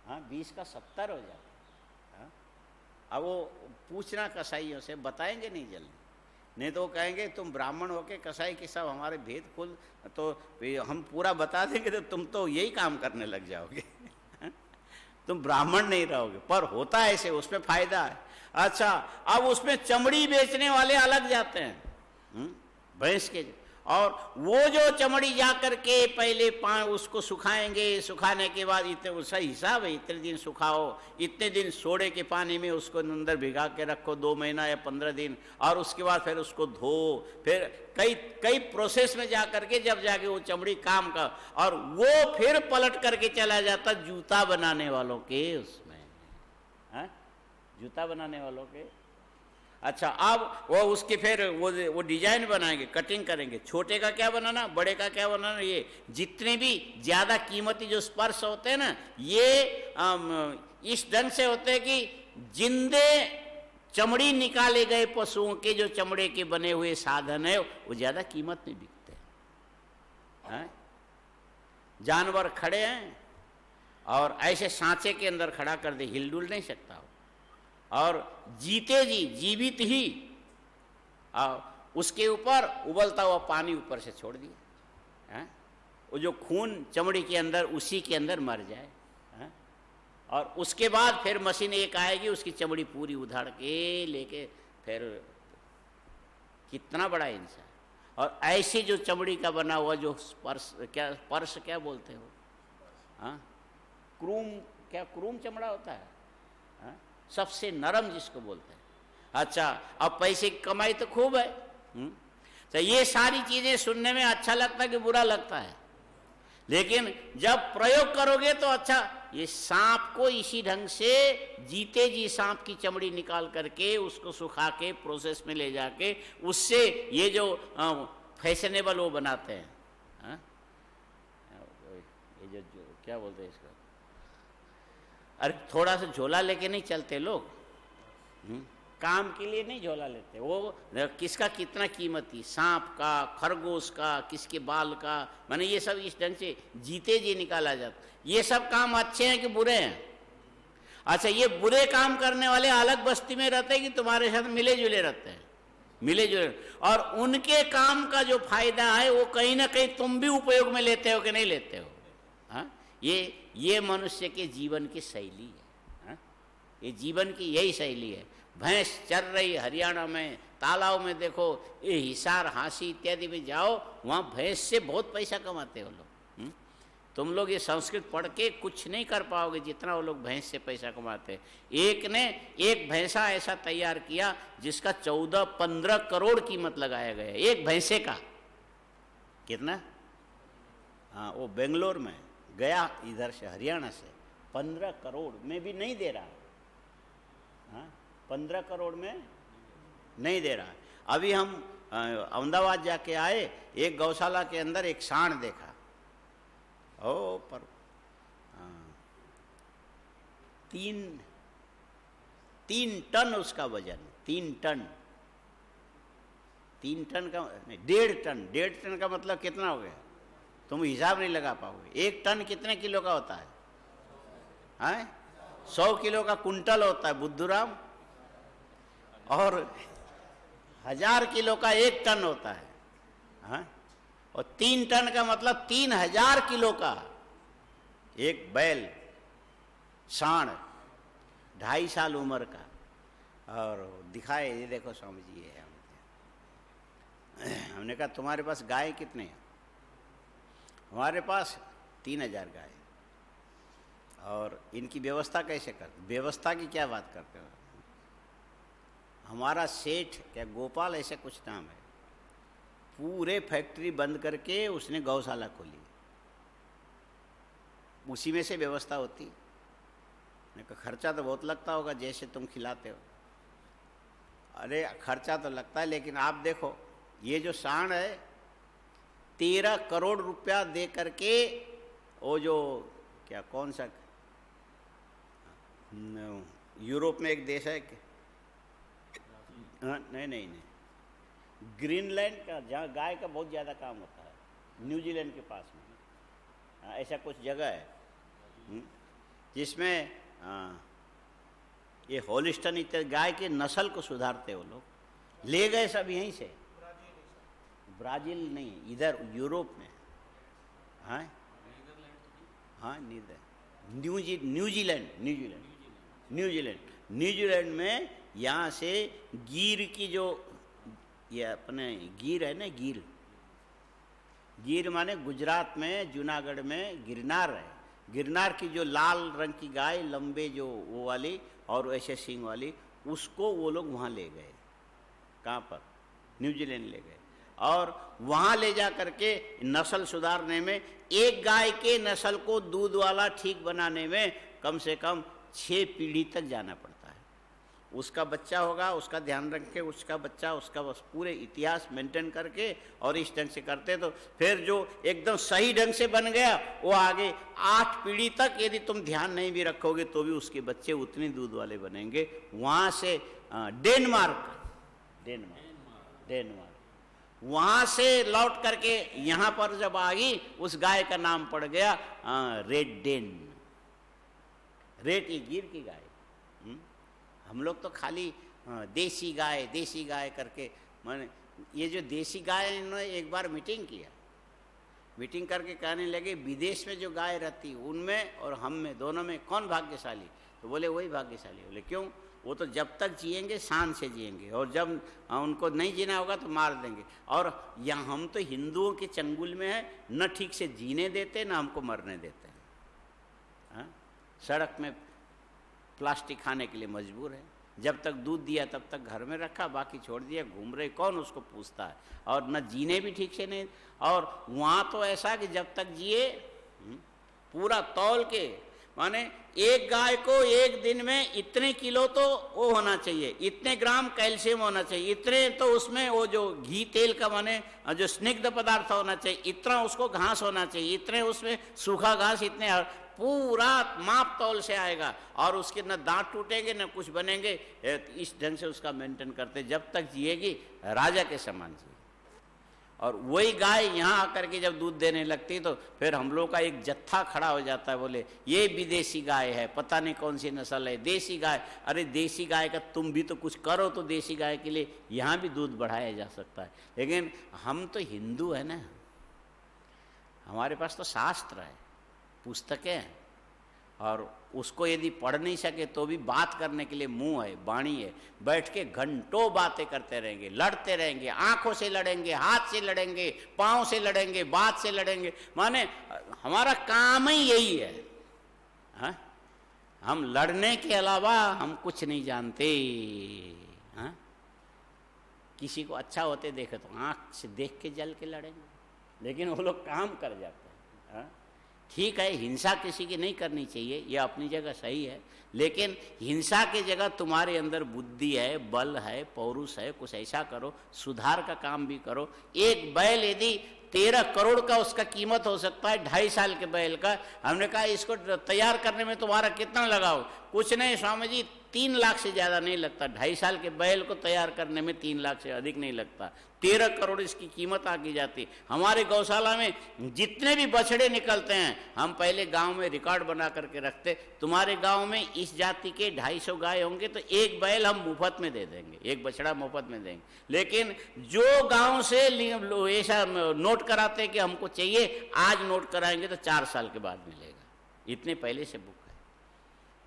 हाँ, 20 का 70 हो जाता। हाँ, अब वो पूछना कसाईयों से, बताएंगे नहीं जल्दी, नहीं तो वो कहेंगे तुम ब्राह्मण होके कसाई के सब हमारे भेद खुल, तो हम पूरा बता देंगे तो तुम तो यही काम करने लग जाओगे। तुम ब्राह्मण नहीं रहोगे। पर होता है ऐसे, उसमें फायदा है। अच्छा, अब उसमें चमड़ी बेचने वाले अलग जाते हैं भैंस के, और वो जो चमड़ी जा करके पहले उसको सुखाएंगे, सुखाने के बाद इतने उसका हिसाब है, इतने दिन सुखाओ, इतने दिन सोडे के पानी में उसको अंदर भिगा के रखो 2 महीना या 15 दिन, और उसके बाद फिर उसको धो, फिर कई प्रोसेस में जा करके जब जाके वो चमड़ी काम का, और वो फिर पलट करके चला जाता जूता बनाने वालों के उसमें। हाँ, जूता बनाने वालों के। अच्छा, अब वो उसके फिर वो डिजाइन बनाएंगे, कटिंग करेंगे, छोटे का क्या बनाना, बड़े का क्या बनाना। ये जितने भी ज्यादा कीमती जो स्पर्श होते हैं ना, ये इस ढंग से होते हैं कि जिंदे चमड़ी निकाले गए पशुओं के जो चमड़े के बने हुए साधन है वो ज्यादा कीमत में बिकते हैं। जानवर खड़े हैं और ऐसे सांचे के अंदर खड़ा कर दे, हिलडुल नहीं सकता, और जीते जी जीवित ही उसके ऊपर उबलता हुआ पानी ऊपर से छोड़ दिया, वो जो खून चमड़ी के अंदर उसी के अंदर मर जाए। और उसके बाद फिर मशीन एक आएगी, उसकी चमड़ी पूरी उधाड़ के लेके, फिर कितना बड़ा इंसान। और ऐसे जो चमड़ी का बना हुआ जो पर्स क्या बोलते हो, हाँ, क्रूम चमड़ा होता है, हाँ? सबसे नरम जिसको बोलते हैं। अच्छा, अब पैसे की कमाई तो खूब है। तो ये सारी चीजें सुनने में अच्छा लगता है कि बुरा लगता है, लेकिन जब प्रयोग करोगे तो अच्छा। ये सांप को इसी ढंग से जीते जी सांप की चमड़ी निकाल करके उसको सुखा के प्रोसेस में ले जाके उससे ये जो फैशनेबल वो बनाते हैं, हाँ? ये जो क्या बोलते हैं इसको, अरे थोड़ा सा झोला लेके नहीं चलते लोग, काम के लिए नहीं झोला लेते। वो किसका कितना कीमती, सांप का, खरगोश का, किसके बाल का, माने ये सब इस ढंग से जीते जी निकाला जाता। ये सब काम अच्छे हैं कि बुरे हैं? अच्छा, ये बुरे काम करने वाले अलग बस्ती में रहते हैं कि तुम्हारे साथ मिले जुले रहते हैं? मिले जुले। और उनके काम का जो फायदा है वो कहीं ना कहीं तुम भी उपयोग में लेते हो कि नहीं लेते हो? हाँ, ये मनुष्य के जीवन की शैली है, हा? ये जीवन की यही शैली है। भैंस चर रही हरियाणा में, तालाब में देखो, ये हिसार हांसी इत्यादि में जाओ, वहाँ भैंस से बहुत पैसा कमाते हो लोग। तुम लोग ये संस्कृत पढ़ के कुछ नहीं कर पाओगे जितना वो लोग भैंस से पैसा कमाते हैं। एक ने एक भैंसा ऐसा तैयार किया जिसका 14-15 करोड़ कीमत लगाया गया, एक भैंसे का। कितना? हाँ, वो बेंगलोर में गया, इधर से हरियाणा से, 15 करोड़ में भी नहीं दे रहा। हाँ, 15 करोड़ में नहीं दे रहा। अभी हम अहमदाबाद जाके आए, एक गौशाला के अंदर एक सांड देखा। ओ पर 3 टन उसका वजन, 3 टन, 3 टन का नहीं, 1.5 टन का मतलब कितना हो गया? तुम हिसाब नहीं लगा पाओगे। 1 टन कितने किलो का होता है? हाँ, 100 किलो का कुंटल होता है बुद्धूराम, और 1000 किलो का 1 टन होता है। हाँ, और 3 टन का मतलब 3000 किलो का एक बैल, सांड, 2.5 साल उम्र का। और दिखाए, ये देखो स्वामी जी है। हमने कहा तुम्हारे पास गाय कितने हैं? हमारे पास 3000 गाय। और इनकी व्यवस्था कैसे करते? व्यवस्था की क्या बात करते हो? हमारा सेठ, क्या गोपाल ऐसे कुछ नाम है, पूरे फैक्ट्री बंद करके उसने गौशाला खोली, उसी में से व्यवस्था होती। मैंने कहा खर्चा तो बहुत लगता होगा जैसे तुम खिलाते हो। अरे खर्चा तो लगता है, लेकिन आप देखो ये जो सांड है 13 करोड़ रुपया दे करके, वो जो क्या कौन सा यूरोप में एक देश है, नहीं, ग्रीनलैंड का, जहाँ गाय का बहुत ज़्यादा काम होता है, न्यूजीलैंड के पास में। ऐसा कुछ जगह है जिसमें ये हॉलिस्टन इत्यादि गाय के नस्ल को सुधारते वो लोग। ले गए सब यहीं से, ब्राज़ील नहीं, इधर यूरोप में। हाँ हाँ, न्यूजीलैंड में यहाँ से गिर की जो, ये अपने गिर है ना, गिर माने गुजरात में, जूनागढ़ में गिरनार है। गिरनार की जो लाल रंग की गाय, लंबे जो वो वाली और ऐसे सींग वाली, उसको वो लोग वहाँ ले गए। कहाँ पर? न्यूजीलैंड ले गए, और वहाँ ले जा करके नस्ल सुधारने में, एक गाय के नस्ल को दूध वाला ठीक बनाने में कम से कम 6 पीढ़ी तक जाना पड़ता है। उसका बच्चा होगा, उसका ध्यान रख के, उसका बच्चा, उसका बस पूरे इतिहास मेंटेन करके, और इस ढंग से करते तो फिर जो एकदम सही ढंग से बन गया, वो आगे 8 पीढ़ी तक यदि तुम ध्यान नहीं भी रखोगे तो भी उसके बच्चे उतने दूध वाले बनेंगे। वहाँ से डेनमार्क, वहाँ से लौट करके यहाँ पर जब आई, उस गाय का नाम पड़ गया रेड डेन। रेड ये गिर की गाय। हम लोग तो खाली देसी गाय करके, मैंने ये जो देसी गाय, इन्होंने एक बार मीटिंग किया, मीटिंग करके कहने लगे विदेश में जो गाय रहती उनमें और हम में, दोनों में कौन भाग्यशाली? तो बोले वही भाग्यशाली। बोले क्यों? वो तो जब तक जिएंगे शान से जिएंगे, और जब उनको नहीं जीना होगा तो मार देंगे। और यहाँ हम तो हिंदुओं के चंगुल में है, न ठीक से जीने देते न हमको मरने देते हैं। हाँ? सड़क में प्लास्टिक खाने के लिए मजबूर है। जब तक दूध दिया तब तक घर में रखा, बाकी छोड़ दिया, घूम रहे, कौन उसको पूछता है? और न जीने भी ठीक से नहीं। और वहाँ तो ऐसा कि जब तक जिए पूरा तौल के, माने एक गाय को एक दिन में इतने किलो तो वो होना चाहिए, इतने ग्राम कैल्शियम होना चाहिए, इतने तो उसमें वो जो घी तेल का माने जो स्निग्ध पदार्थ होना चाहिए, इतना उसको घास होना चाहिए, इतने उसमें सूखा घास, इतने, पूरा माप तौल से आएगा। और उसके न दांत टूटेंगे न कुछ बनेंगे। इस ढंग से उसका मेंटेन करते, जब तक जिएगी राजा के समान जिएगी। और वही गाय यहाँ आकर के जब दूध देने लगती तो फिर हम लोग का एक जत्था खड़ा हो जाता है, बोले ये विदेशी गाय है, पता नहीं कौन सी नस्ल है, देसी गाय। अरे देसी गाय का तुम भी तो कुछ करो, तो देसी गाय के लिए यहाँ भी दूध बढ़ाया जा सकता है। लेकिन हम तो हिंदू है ना, हमारे पास तो शास्त्र है। पुस्तकें हैं, और उसको यदि पढ़ नहीं सके तो भी बात करने के लिए मुंह है, वाणी है, बैठ के घंटों बातें करते रहेंगे, लड़ते रहेंगे, आंखों से लड़ेंगे, हाथ से लड़ेंगे, पाँव से लड़ेंगे, बात से लड़ेंगे। माने हमारा काम ही यही है। हाँ? हम लड़ने के अलावा हम कुछ नहीं जानते। हाँ? किसी को अच्छा होते देखे तो आंख से देख के जल के लड़ेंगे, लेकिन वो लोग काम कर जाते हैं। हाँ? ठीक है, हिंसा किसी की नहीं करनी चाहिए, ये अपनी जगह सही है, लेकिन हिंसा की जगह तुम्हारे अंदर बुद्धि है, बल है, पौरुष है, कुछ ऐसा करो, सुधार का काम भी करो। एक बैल यदि 13 करोड़ का उसका कीमत हो सकता है, 2.5 साल के बैल का, हमने कहा इसको तैयार करने में तुम्हारा कितना लगाओ? कुछ नहीं स्वामी जी, 3 लाख से ज़्यादा नहीं लगता। 2.5 साल के बैल को तैयार करने में 3 लाख से अधिक नहीं लगता। 13 करोड़ इसकी कीमत आकी जाती। हमारे गौशाला में जितने भी बछड़े निकलते हैं, हम पहले गांव में रिकॉर्ड बना करके रखते। तुम्हारे गांव में इस जाति के 250 गाय होंगे तो एक बैल हम मुफ्त में दे देंगे, एक बछड़ा मुफ्त में देंगे। लेकिन जो गांव से ऐसा नोट कराते कि हमको चाहिए, आज नोट कराएंगे तो 4 साल के बाद मिलेगा, इतने पहले से बुक है।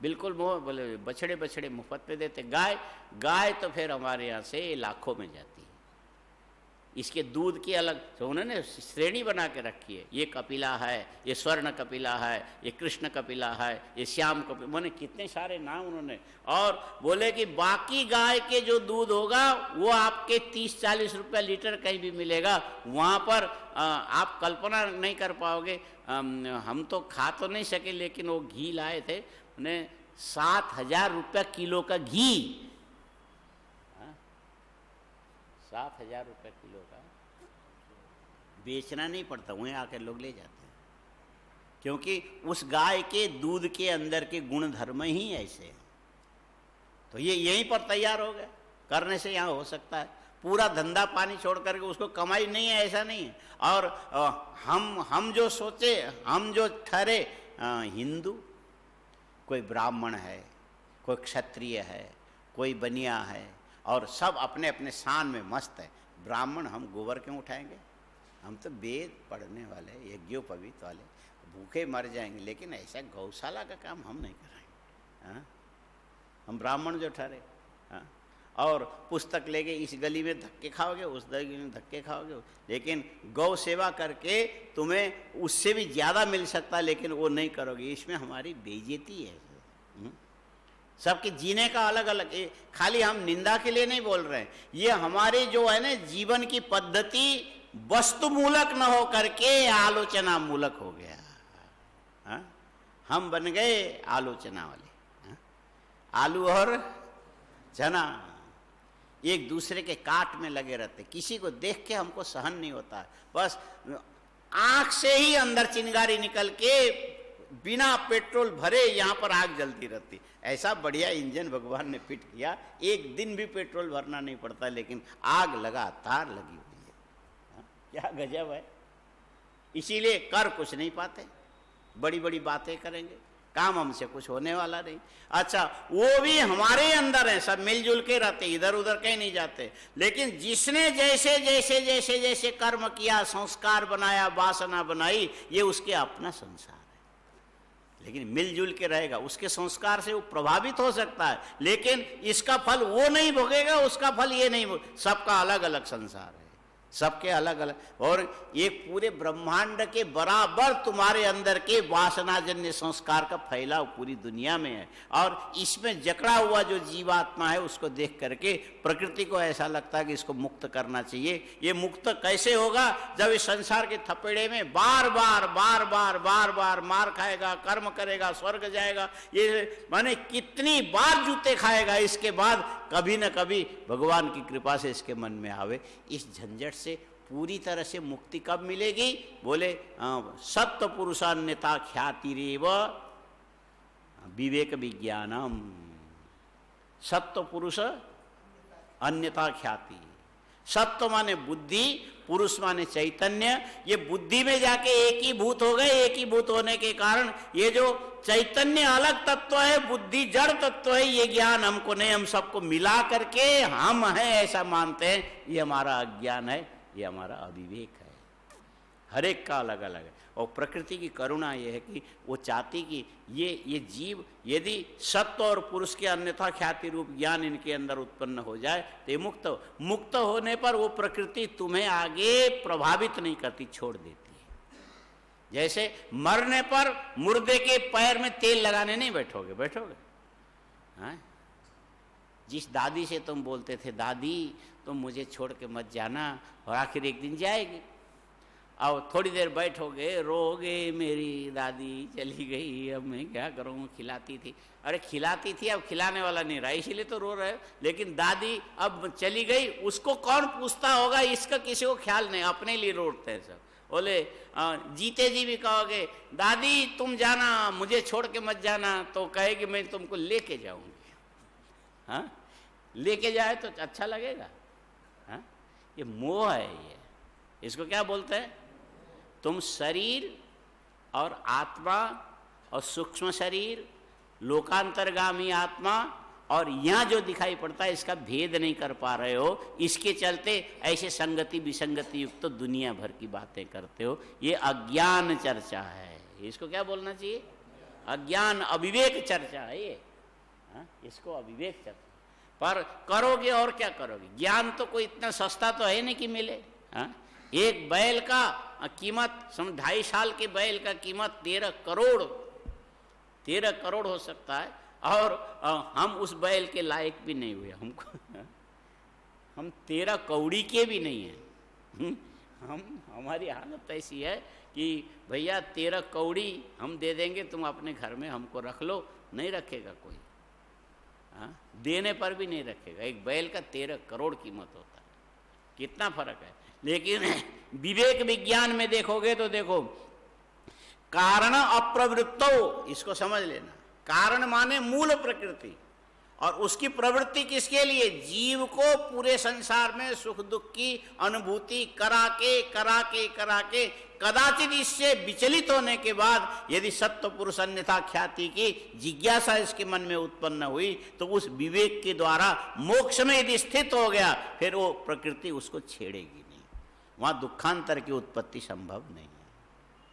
बिल्कुल बोले बछड़े मुफ्त में देते। गाय तो फिर हमारे यहाँ से लाखों में जाती है। इसके दूध की अलग तो उन्होंने श्रेणी बना के रखी है। ये कपिला है, ये स्वर्ण कपिला है, ये कृष्ण कपिला है, ये श्याम कपिला, मैंने कितने सारे नाम उन्होंने। और बोले कि बाकी गाय के जो दूध होगा वो आपके 30-40 रुपये लीटर कहीं भी मिलेगा। वहाँ पर आप कल्पना नहीं कर पाओगे। हम तो खा तो नहीं सके, लेकिन वो घी लाए थे, उन्हें 7,000 रुपये किलो का घी, 7,000 रुपये किलो का बेचना नहीं पड़ता, वहीं आकर लोग ले जाते हैं, क्योंकि उस गाय के दूध के अंदर के गुण धर्म ही ऐसे हैं। तो ये यहीं पर तैयार हो गया, करने से यहाँ हो सकता है। पूरा धंधा पानी छोड़ करके उसको कमाई नहीं है, ऐसा नहीं है। और हम जो सोचे, हम जो ठहरे हिंदू, कोई ब्राह्मण है, कोई क्षत्रिय है, कोई बनिया है, और सब अपने अपने शान में मस्त है। ब्राह्मण हम गोबर क्यों उठाएंगे? हम तो वेद पढ़ने वाले, यज्ञोपवीत वाले, भूखे मर जाएंगे, लेकिन ऐसा गौशाला का काम हम नहीं कराएंगे। हाँ? हम ब्राह्मण जो ठहरे, हाँ? और पुस्तक लेके इस गली में धक्के खाओगे, उस गली में धक्के खाओगे, लेकिन गौ सेवा करके तुम्हें उससे भी ज़्यादा मिल सकता है, लेकिन वो नहीं करोगे। इसमें हमारी बेइज्जती है। सबके जीने का अलग अलग, खाली हम निंदा के लिए नहीं बोल रहे हैं, ये हमारे जो है ना जीवन की पद्धति वस्तु मूलक न हो करके आलोचना मूलक हो गया। हा? हम बन गए आलोचना वाले। हा? आलू और चना एक दूसरे के काट में लगे रहते, किसी को देख के हमको सहन नहीं होता। बस आंख से ही अंदर चिंगारी निकल के बिना पेट्रोल भरे यहाँ पर आग जलती रहती। ऐसा बढ़िया इंजन भगवान ने फिट किया, एक दिन भी पेट्रोल भरना नहीं पड़ता, लेकिन आग लगातार लगी हुई है। हाँ? क्या गजब है। इसीलिए कर कुछ नहीं पाते, बड़ी बड़ी बातें करेंगे, काम हमसे कुछ होने वाला नहीं। अच्छा, वो भी हमारे अंदर है, सब मिलजुल के रहते, इधर उधर कहीं नहीं जाते। लेकिन जिसने जैसे जैसे जैसे जैसे कर्म किया, संस्कार बनाया, वासना बनाई, ये उसके अपना संसार है। लेकिन मिलजुल के रहेगा, उसके संस्कार से वो प्रभावित हो सकता है, लेकिन इसका फल वो नहीं भोगेगा, उसका फल ये नहीं भोगेगा। सबका अलग अलग संसार है, सबके अलग अलग। और एक पूरे ब्रह्मांड के बराबर तुम्हारे अंदर के वासनाजन्य संस्कार का फैलाव पूरी दुनिया में है। और इसमें जकड़ा हुआ जो जीवात्मा है, उसको देख करके प्रकृति को ऐसा लगता है कि इसको मुक्त करना चाहिए। ये मुक्त कैसे होगा? जब इस संसार के थपेड़े में बार बार बार बार बार बार मार खाएगा, कर्म करेगा, स्वर्ग जाएगा, ये माने कितनी बार जूते खाएगा, इसके बाद कभी न कभी भगवान की कृपा से इसके मन में आवे। इस झंझट से पूरी तरह से मुक्ति कब मिलेगी? बोले सत्व पुरुषान्यता ख्यातिरेव विवेक विज्ञानम। सत्व पुरुष अन्यथा ख्याति। सत्व माने बुद्धि, पुरुष माने चैतन्य। ये बुद्धि में जाके एक ही भूत हो गए। एक ही भूत होने के कारण ये जो चैतन्य अलग तत्व है, बुद्धि जड़ तत्व है, ये ज्ञान हमको नहीं, हम सबको मिला करके हम हैं ऐसा मानते हैं। ये हमारा अज्ञान है, ये हमारा अविवेक है। हर एक का अलग अलग है। और प्रकृति की करुणा ये है कि वो चाहती कि ये जीव यदि सत्व और पुरुष के अन्यथा ख्याति रूप ज्ञान इनके अंदर उत्पन्न हो जाए तो ये मुक्त होने पर वो प्रकृति तुम्हें आगे प्रभावित नहीं करती, छोड़ देती है। जैसे मरने पर मुर्दे के पैर में तेल लगाने नहीं बैठोगे हाँ? जिस दादी से तुम बोलते थे दादी तुम मुझे छोड़ के मत जाना, और आखिर एक दिन जाएगी, अब थोड़ी देर बैठोगे रोगे, मेरी दादी चली गई अब मैं क्या करूँ, खिलाती थी। अरे खिलाती थी, अब खिलाने वाला नहीं रहा इसीलिए तो रो रहे हो। लेकिन दादी अब चली गई, उसको कौन पूछता होगा, इसका किसी को ख्याल नहीं, अपने लिए रोते हैं सब। बोले जीते जी भी कहोगे दादी तुम जाना, मुझे छोड़ के मत जाना, तो कहेगी मैं तुमको लेके जाऊंगी। हाँ, लेके जाए तो अच्छा लगेगा। हाँ, ये मोह है, ये इसको क्या बोलते हैं? तुम शरीर और आत्मा और सूक्ष्म शरीर, लोकांतरगामी आत्मा और यहाँ जो दिखाई पड़ता है इसका भेद नहीं कर पा रहे हो, इसके चलते ऐसे संगति विसंगति युक्त तो दुनिया भर की बातें करते हो। ये अज्ञान चर्चा है, इसको क्या बोलना चाहिए? अज्ञान अविवेक चर्चा है ये। हाँ? इसको अविवेक चर्चा पर करोगे और क्या करोगे? ज्ञान तो कोई इतना सस्ता तो है नहीं कि मिले। हाँ? एक बैल का कीमत 2.5 साल के बैल का कीमत 13 करोड़ हो सकता है, और हम उस बैल के लायक भी नहीं हुए, हमको हम 13 कौड़ी के भी नहीं हैं। हमारी हालत ऐसी है कि भैया 13 कौड़ी हम दे देंगे, तुम अपने घर में हमको रख लो, नहीं रखेगा कोई। हाँ? देने पर भी नहीं रखेगा। एक बैल का 13 करोड़ कीमत होता है, कितना फर्क है। लेकिन विवेक विज्ञान में देखोगे तो देखो, कारण अप्रवृत्तो, इसको समझ लेना। कारण माने मूल प्रकृति, और उसकी प्रवृत्ति किसके लिए? जीव को पूरे संसार में सुख दुख की अनुभूति करा के कदाचित इससे विचलित होने के बाद यदि सत्व पुरुष अन्यथा ख्याति की जिज्ञासा इसके मन में उत्पन्न हुई, तो उस विवेक के द्वारा मोक्ष में यदि स्थित हो गया, फिर वो प्रकृति उसको छेड़ेगी नहीं। वहाँ दुखांतर की उत्पत्ति संभव नहीं है।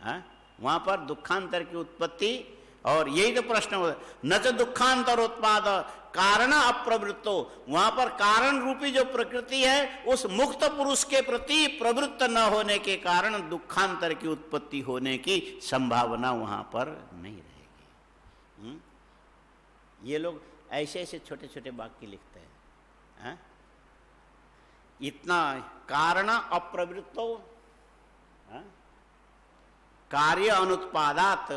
हाँ? वहाँ पर दुखांतर की उत्पत्ति, और यही तो प्रश्न हो, न तो दुखांतर उत्पाद कारण अप्रवृत्तो, वहां पर कारण रूपी जो प्रकृति है उस मुक्त पुरुष के प्रति प्रवृत्त न होने के कारण दुखांतर की उत्पत्ति होने की संभावना वहां पर नहीं रहेगी। ये लोग ऐसे ऐसे छोटे छोटे वाक्य लिखते हैं। हाँ? इतना कारण अप्रवृत्तो, हाँ? कार्य अनुत्पादात,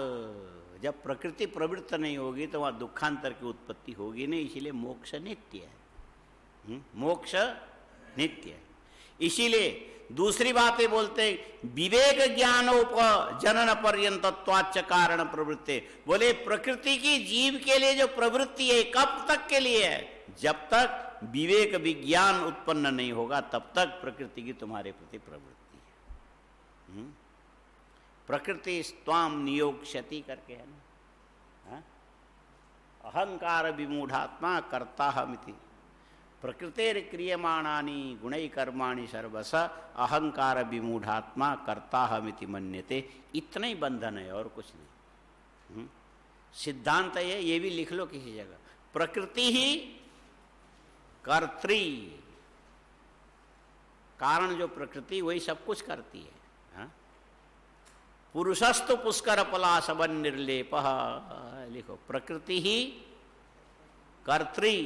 जब प्रकृति प्रवृत्त नहीं होगी तो वहाँ दुखांतर की उत्पत्ति होगी नहीं, इसीलिए मोक्ष नित्य है। मोक्ष नित्य है। इसीलिए दूसरी बात ये बोलते विवेक ज्ञानोपजनन पर्यंतत्वाच्च कारण प्रवृत्ति। बोले प्रकृति की जीव के लिए जो प्रवृत्ति है कब तक के लिए है? जब तक विवेक विज्ञान उत्पन्न नहीं होगा तब तक प्रकृति की तुम्हारे प्रति प्रवृत्ति है। प्रकृति स्वाम नियोक्ष्यति करके है ना। अहंकार विमूढ़ात्मा कर्ता हमिति प्रकृतेर क्रियमाणानि गुणै कर्माणि सर्वस अहंकार विमूढ़ात्मा कर्ता हमिति मन्यते। इतना ही बंधन है और कुछ नहीं। सिद्धांत है, ये भी लिख लो किसी जगह, प्रकृति ही कर्त्री, कारण जो प्रकृति वही सब कुछ करती है। पुरुषस्तु पुष्कर पलाशवन निर्लेप, लिखो प्रकृति ही कर्त्री,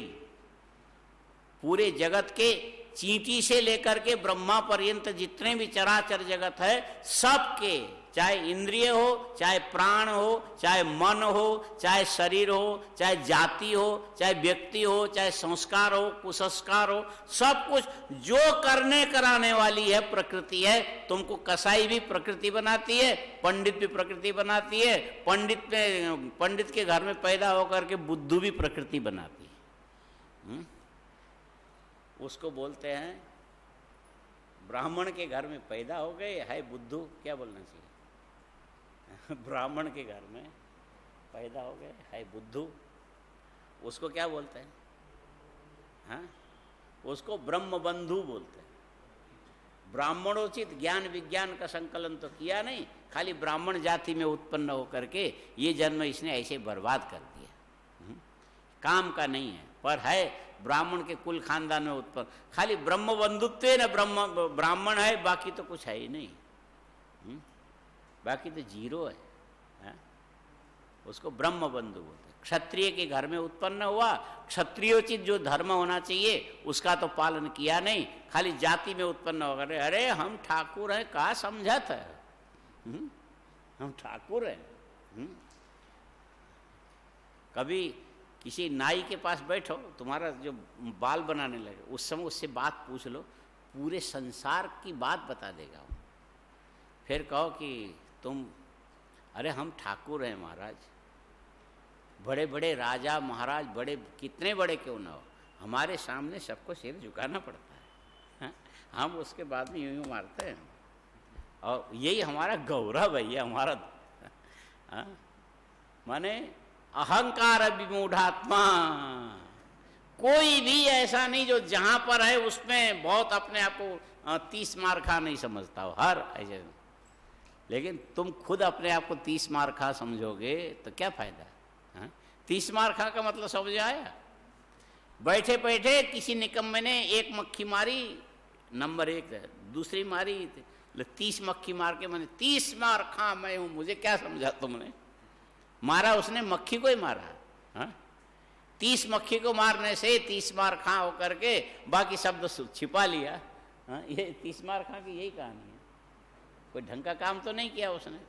पूरे जगत के चींटी से लेकर के ब्रह्मा पर्यंत जितने भी चराचर जगत है सबके, चाहे इंद्रिय हो, चाहे प्राण हो, चाहे मन हो, चाहे शरीर हो, चाहे जाति हो, चाहे व्यक्ति हो, चाहे संस्कार हो, कुसंस्कार हो, सब कुछ जो करने कराने वाली है प्रकृति है। तुमको कसाई भी प्रकृति बनाती है, पंडित भी प्रकृति बनाती है, पंडित के घर में पैदा होकर के बुद्धू भी प्रकृति बनाती है। उसको बोलते हैं ब्राह्मण के घर में पैदा हो गए है बुद्धू, क्या बोलना चाहिए? ब्राह्मण के घर में पैदा हो गए है बुद्धू, उसको क्या बोलते हैं? हाँ? उसको ब्रह्म बंधु बोलते हैं। ब्राह्मणोचित ज्ञान विज्ञान का संकलन तो किया नहीं, खाली ब्राह्मण जाति में उत्पन्न होकर के ये जन्म इसने ऐसे बर्बाद कर दिया। काम का नहीं है, पर है ब्राह्मण के कुल खानदान में उत्पन्न, खाली ब्रह्म बंधुत्व न ब्राह्मण है, बाकी तो कुछ है ही नहीं, बाकी तो जीरो है, उसको ब्रह्म बंधु बोलते। क्षत्रिय के घर में उत्पन्न हुआ, क्षत्रियोचित जो धर्म होना चाहिए उसका तो पालन किया नहीं, खाली जाति में उत्पन्न हो गए। अरे हम ठाकुर हैं, कहाँ समझत है, हम ठाकुर हैं। कभी किसी नाई के पास बैठो, तुम्हारा जो बाल बनाने लगे उस समय उससे बात पूछ लो, पूरे संसार की बात बता देगा। फिर कहो कि तुम, अरे हम ठाकुर हैं महाराज, बड़े बड़े राजा महाराज, बड़े कितने बड़े क्यों ना हो, हमारे सामने सबको सिर झुकाना पड़ता है, हम उसके बाद में यूं यूं मारते हैं, और यही हमारा गौरव है, ये हमारा माने अहंकार विमूढ़ात्मा। कोई भी ऐसा नहीं जो जहां पर है उसमें बहुत अपने आप को 30 मार खा नहीं समझता हो, हर ऐसे। लेकिन तुम खुद अपने आप को 30 मार खा समझोगे तो क्या फायदा। 30 मार खा का मतलब समझ आया। बैठे बैठे किसी निकम्मे ने एक मक्खी मारी, नंबर 1, दूसरी मारी 30 मक्खी मार के, मैंने 30 मार खा मैं हूं, मुझे क्या समझा तुमने। मारा उसने मक्खी को ही मारा। 30 मक्खी को मारने से 30 मार खा होकर के बाकी शब्द छिपा लिया। ये 30 मार खा की यही कहानी है, कोई ढंग का काम तो नहीं किया उसने।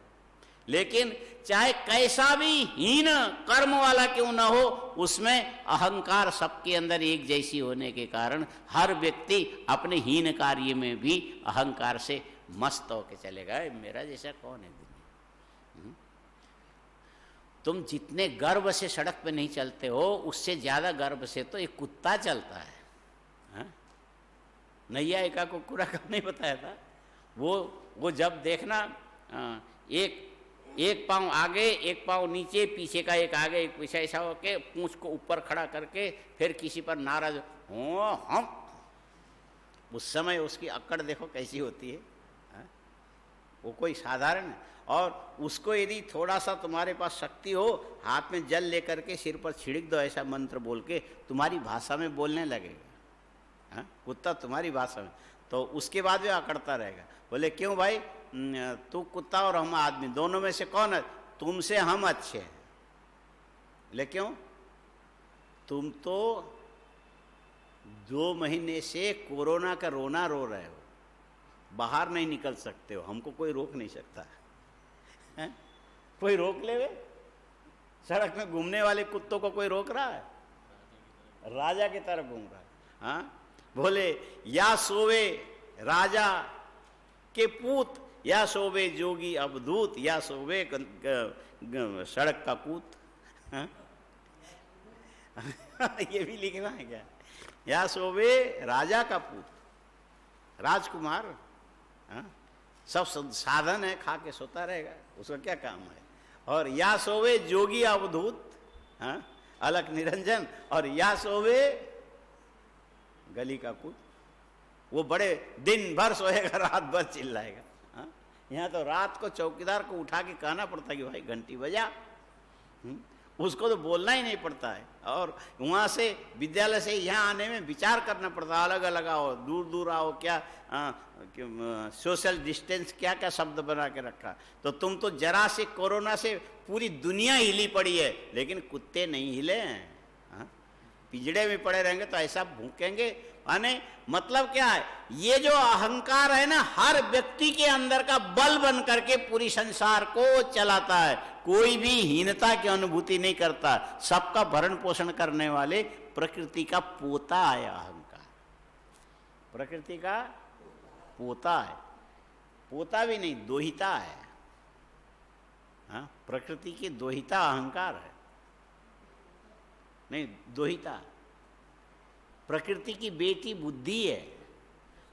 लेकिन चाहे कैसा भी हीन कर्म वाला क्यों ना हो, उसमें अहंकार सबके अंदर एक जैसी होने के कारण हर व्यक्ति अपने हीन कार्य में भी अहंकार से मस्त होके चलेगा। मेरा जैसा कौन है दुनिया। तुम जितने गर्व से सड़क पे नहीं चलते हो, उससे ज्यादा गर्व से तो एक कुत्ता चलता है। नैया एका को कुरा कब नहीं बताया था। वो जब देखना एक पाँव आगे, एक पाँव नीचे, पीछे का एक आगे एक पीछे, ऐसा होके पूंछ को ऊपर खड़ा करके फिर किसी पर नाराज हो हम, उस समय उसकी अक्कड़ देखो कैसी होती है। वो कोई साधारण है। और उसको यदि थोड़ा सा तुम्हारे पास शक्ति हो, हाथ में जल लेकर के सिर पर छिड़क दो ऐसा मंत्र बोल के, तुम्हारी भाषा में बोलने लगेगा। कुत्ता तुम्हारी भाषा में, तो उसके बाद भी अकड़ता रहेगा। बोले क्यों भाई, तू कुत्ता और हम आदमी, दोनों में से कौन है, तुमसे हम अच्छे हैं। बोले क्यों, तुम तो 2 महीने से कोरोना का रोना रो रहे हो, बाहर नहीं निकल सकते हो, हमको कोई रोक नहीं सकता है। कोई रोक ले वे? सड़क में घूमने वाले कुत्तों को कोई रोक रहा है? राजा की तरफ घूम रहा है। हाँ, बोले या सोवे राजा के पूत, या सोवे जोगी अवधूत, या सोवे सड़क का पूत। ये भी लिखना है क्या? या सोवे राजा का पूत, राजकुमार। सब साधन है, खा के सोता रहेगा, उसका क्या काम है। और या सोवे जोगी अवधूत, अलक निरंजन, और या सोवे गली का कूद। वो बड़े दिन भर सोएगा, रात भर चिल्लाएगा। यहाँ तो रात को चौकीदार को उठा के कहना पड़ता है कि भाई घंटी बजा, उसको तो बोलना ही नहीं पड़ता है। और वहाँ से विद्यालय से यहाँ आने में विचार करना पड़ता है, अलग अलग आओ, दूर दूर आओ, क्या सोशल डिस्टेंस क्या क्या शब्द बना के रखा। तो तुम तो जरा से कोरोना से पूरी दुनिया हिली पड़ी है, लेकिन कुत्ते नहीं हिले हैं। पिंजड़े में पड़े रहेंगे तो ऐसा भूकेंगे। यानी मतलब क्या है, ये जो अहंकार है ना, हर व्यक्ति के अंदर का बल बन करके पूरी संसार को चलाता है। कोई भी हीनता की अनुभूति नहीं करता, सबका भरण पोषण करने वाले प्रकृति का पोता है अहंकार। प्रकृति का पोता है, पोता भी नहीं, दोहिता है। प्रकृति की दोहिता अहंकार है, नहीं दोहिता। प्रकृति की बेटी बुद्धि है,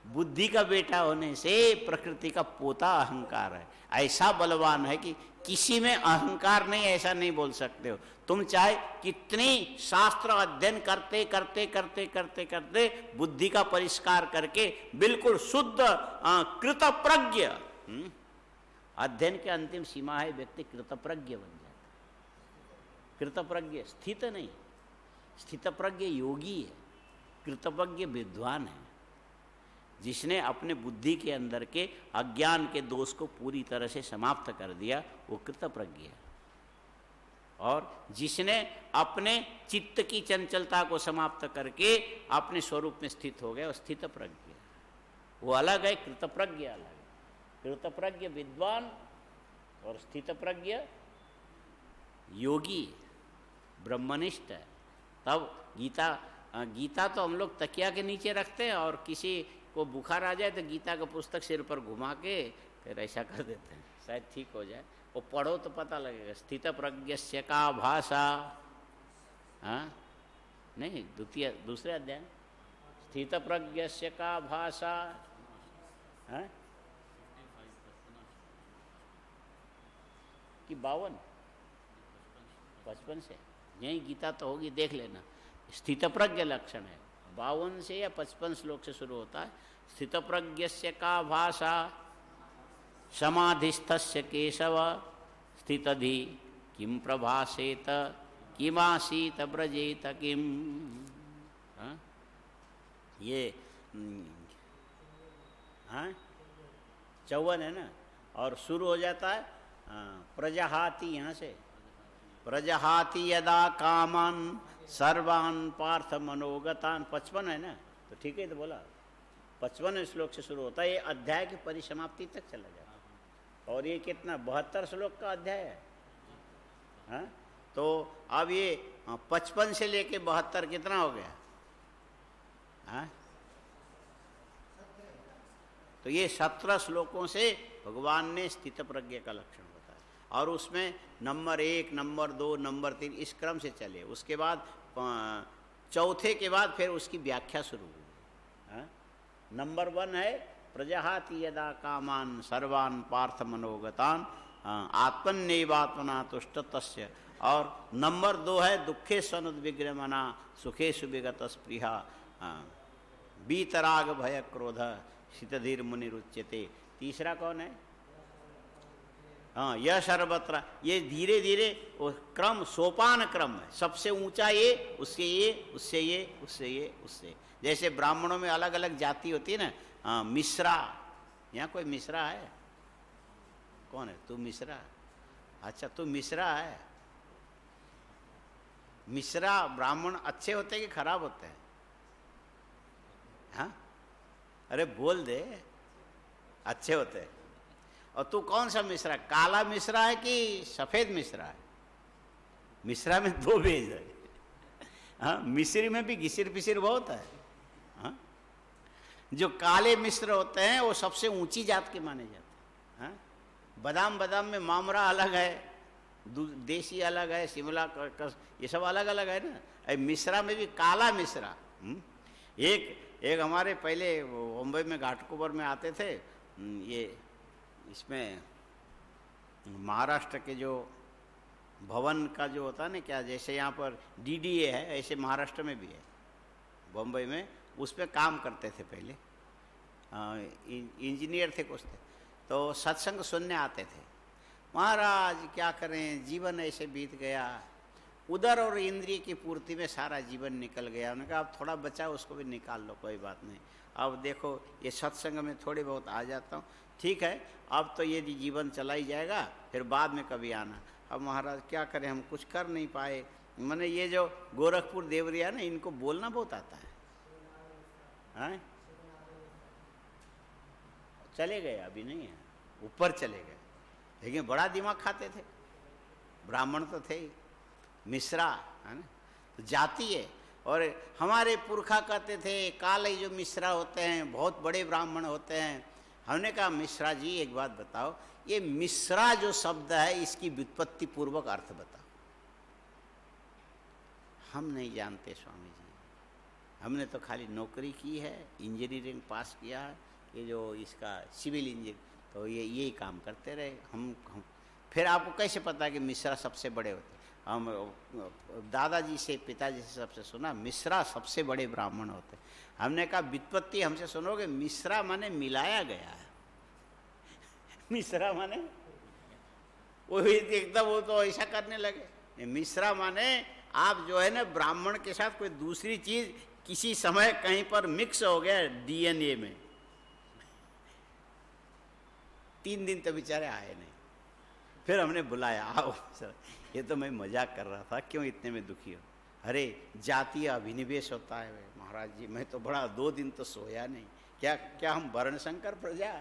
बुद्धि का बेटा होने से प्रकृति का पोता अहंकार है। ऐसा बलवान है कि किसी में अहंकार नहीं, ऐसा नहीं बोल सकते हो। तुम चाहे कितनी शास्त्र अध्ययन करते करते करते करते करते बुद्धि का परिष्कार करके बिल्कुल शुद्ध कृतप्रज्ञ, अध्ययन के अंतिम सीमा है व्यक्ति कृतप्रज्ञ बन जाता है। कृतप्रज्ञ स्थित नहीं, स्थितप्रज्ञ योगी है, कृतप्रज्ञ विद्वान है। जिसने अपने बुद्धि के अंदर के अज्ञान के दोष को पूरी तरह से समाप्त कर दिया वो कृतप्रज्ञ है। और जिसने अपने चित्त की चंचलता को समाप्त करके अपने स्वरूप में स्थित हो गया वो स्थितप्रज्ञ है। वो अलग है, कृतप्रज्ञ अलग है। कृतप्रज्ञ विद्वान और स्थितप्रज्ञ योगी ब्रह्मनिष्ठ है। तब गीता तो हम लोग तकिया के नीचे रखते हैं और किसी को बुखार आ जाए तो गीता का पुस्तक सिर पर घुमा के फिर ऐसा कर देते हैं, शायद ठीक हो जाए। वो पढ़ो तो पता लगेगा। स्थितप्रज्ञस्य का भाषा, हाँ नहीं, दूसरे अध्याय, स्थितप्रज्ञस्य का भाषा, हाँ कि 55 से, यही गीता तो होगी, देख लेना। स्थितप्रज्ञ लक्षण है, 52 से या 55 श्लोक से शुरू होता है। स्थितप्रज्ञस्य का भाषा समाधिस्थस्य केशव स्थितधि किम प्रभासेत किमासीत ब्रजेत किम। ये 54 है ना, और शुरू हो जाता है प्रजहाति, यहाँ से प्रजहाति यदा कामान सर्वान पार्थ मनोगतान। 55 है ना, तो ठीक है, तो बोला 55 श्लोक से शुरू होता है। ये अध्याय की परिसमाप्ति तक चला जाता है। और ये कितना 72 श्लोक का अध्याय है, हाँ? तो अब ये 55 से लेके 72 कितना हो गया, हाँ? तो ये 17 श्लोकों से भगवान ने स्थितप्रज्ञ का लक्षण बताया। और उसमें नंबर 1, नंबर 2, नंबर 3 इस क्रम से चले। उसके बाद चौथे के बाद फिर उसकी व्याख्या शुरू हुई, हाँ? नंबर 1 है प्रजहाति यदा कामान सर्वान पार्थ मनोगतान आत्मन्यैवात्मना तुष्ट तस्य। और नंबर 2 है दुखे सनुद्विग्रमना सुखे सुविगत स्पृहा बीतराग भय क्रोध शीतधीर मुनिरुच्यते। तीसरा कौन है, हाँ, यह सर्वत्र। ये धीरे धीरे वो क्रम सोपान क्रम है। सबसे ऊंचा ये, उससे ये, उससे ये, उससे ये, उससे। जैसे ब्राह्मणों में अलग अलग जाति होती है ना, मिश्रा। यहाँ कोई मिश्रा है? कौन है तू? मिश्रा? अच्छा, तू मिश्रा है। मिश्रा ब्राह्मण अच्छे होते हैं कि खराब होते हैं? हाँ, अरे बोल दे, अच्छे होते हैं। और तू कौन सा मिश्रा, काला मिश्रा है कि सफेद मिश्रा है? मिश्रा में 2 भेद है, हाँ? मिश्री में भी घिसिर पिसिर बहुत है, हाँ? जो काले मिश्र होते हैं वो सबसे ऊंची जात के माने जाते हैं, हाँ? बादाम में मामरा अलग है, देसी अलग है, शिमला ये सब अलग अलग है ना। मिश्रा में भी काला मिश्रा। एक हमारे पहले मुंबई में घाटकोपर में आते थे, ये इसमें महाराष्ट्र के जो भवन का जो होता है ना, क्या जैसे यहाँ पर DDA है ऐसे महाराष्ट्र में भी है, बम्बई में। उस पर काम करते थे पहले, इंजीनियर थे कुछ थे। तो सत्संग सुनने आते थे। महाराज क्या करें, जीवन ऐसे बीत गया, उदर और इंद्रिय की पूर्ति में सारा जीवन निकल गया। उन्होंने कहा अब थोड़ा बचा उसको भी निकाल लो, कोई बात नहीं। अब देखो ये सत्संग में थोड़े बहुत आ जाता हूँ, ठीक है, अब तो ये जीवन चला ही जाएगा, फिर बाद में कभी आना। अब महाराज क्या करें, हम कुछ कर नहीं पाए। मैंने ये जो गोरखपुर देवरिया ना, इनको बोलना बहुत आता है, हाँ? चले गए, अभी नहीं है, ऊपर चले गए, लेकिन बड़ा दिमाग खाते थे। ब्राह्मण तो थे ही, मिश्रा है ना, तो जाति है। और हमारे पुरखा कहते थे काले जो मिश्रा होते हैं बहुत बड़े ब्राह्मण होते हैं। हमने कहा मिश्रा जी एक बात बताओ, ये मिश्रा जो शब्द है इसकी व्युत्पत्ति पूर्वक अर्थ बताओ। हम नहीं जानते स्वामी जी। हमने तो खाली नौकरी की है, इंजीनियरिंग पास किया है, ये जो इसका सिविल इंजीनियर, तो ये यही काम करते रहे हम। फिर आपको कैसे पता कि मिश्रा सबसे बड़े होते? हम दादाजी से, पिताजी से सबसे सुना मिश्रा सबसे बड़े ब्राह्मण होते। हमने कहा व्युत्पत्ति हमसे सुनोगे, मिश्रा माने मिलाया गया है। मिश्रा माने वो एकदम, वो तो ऐसा करने लगे। मिश्रा माने आप जो है ना ब्राह्मण के साथ कोई दूसरी चीज किसी समय कहीं पर मिक्स हो गया डीएनए में। 3 दिन तो बेचारे आए नहीं। फिर हमने बुलाया, आओ सर, ये तो मैं मजाक कर रहा था, क्यों इतने में दुखी हो? अरे जातीय अभिनिवेश होता है महाराज जी, मैं तो बड़ा 2 दिन तो सोया नहीं। क्या हम वर्ण शंकर प्रजा?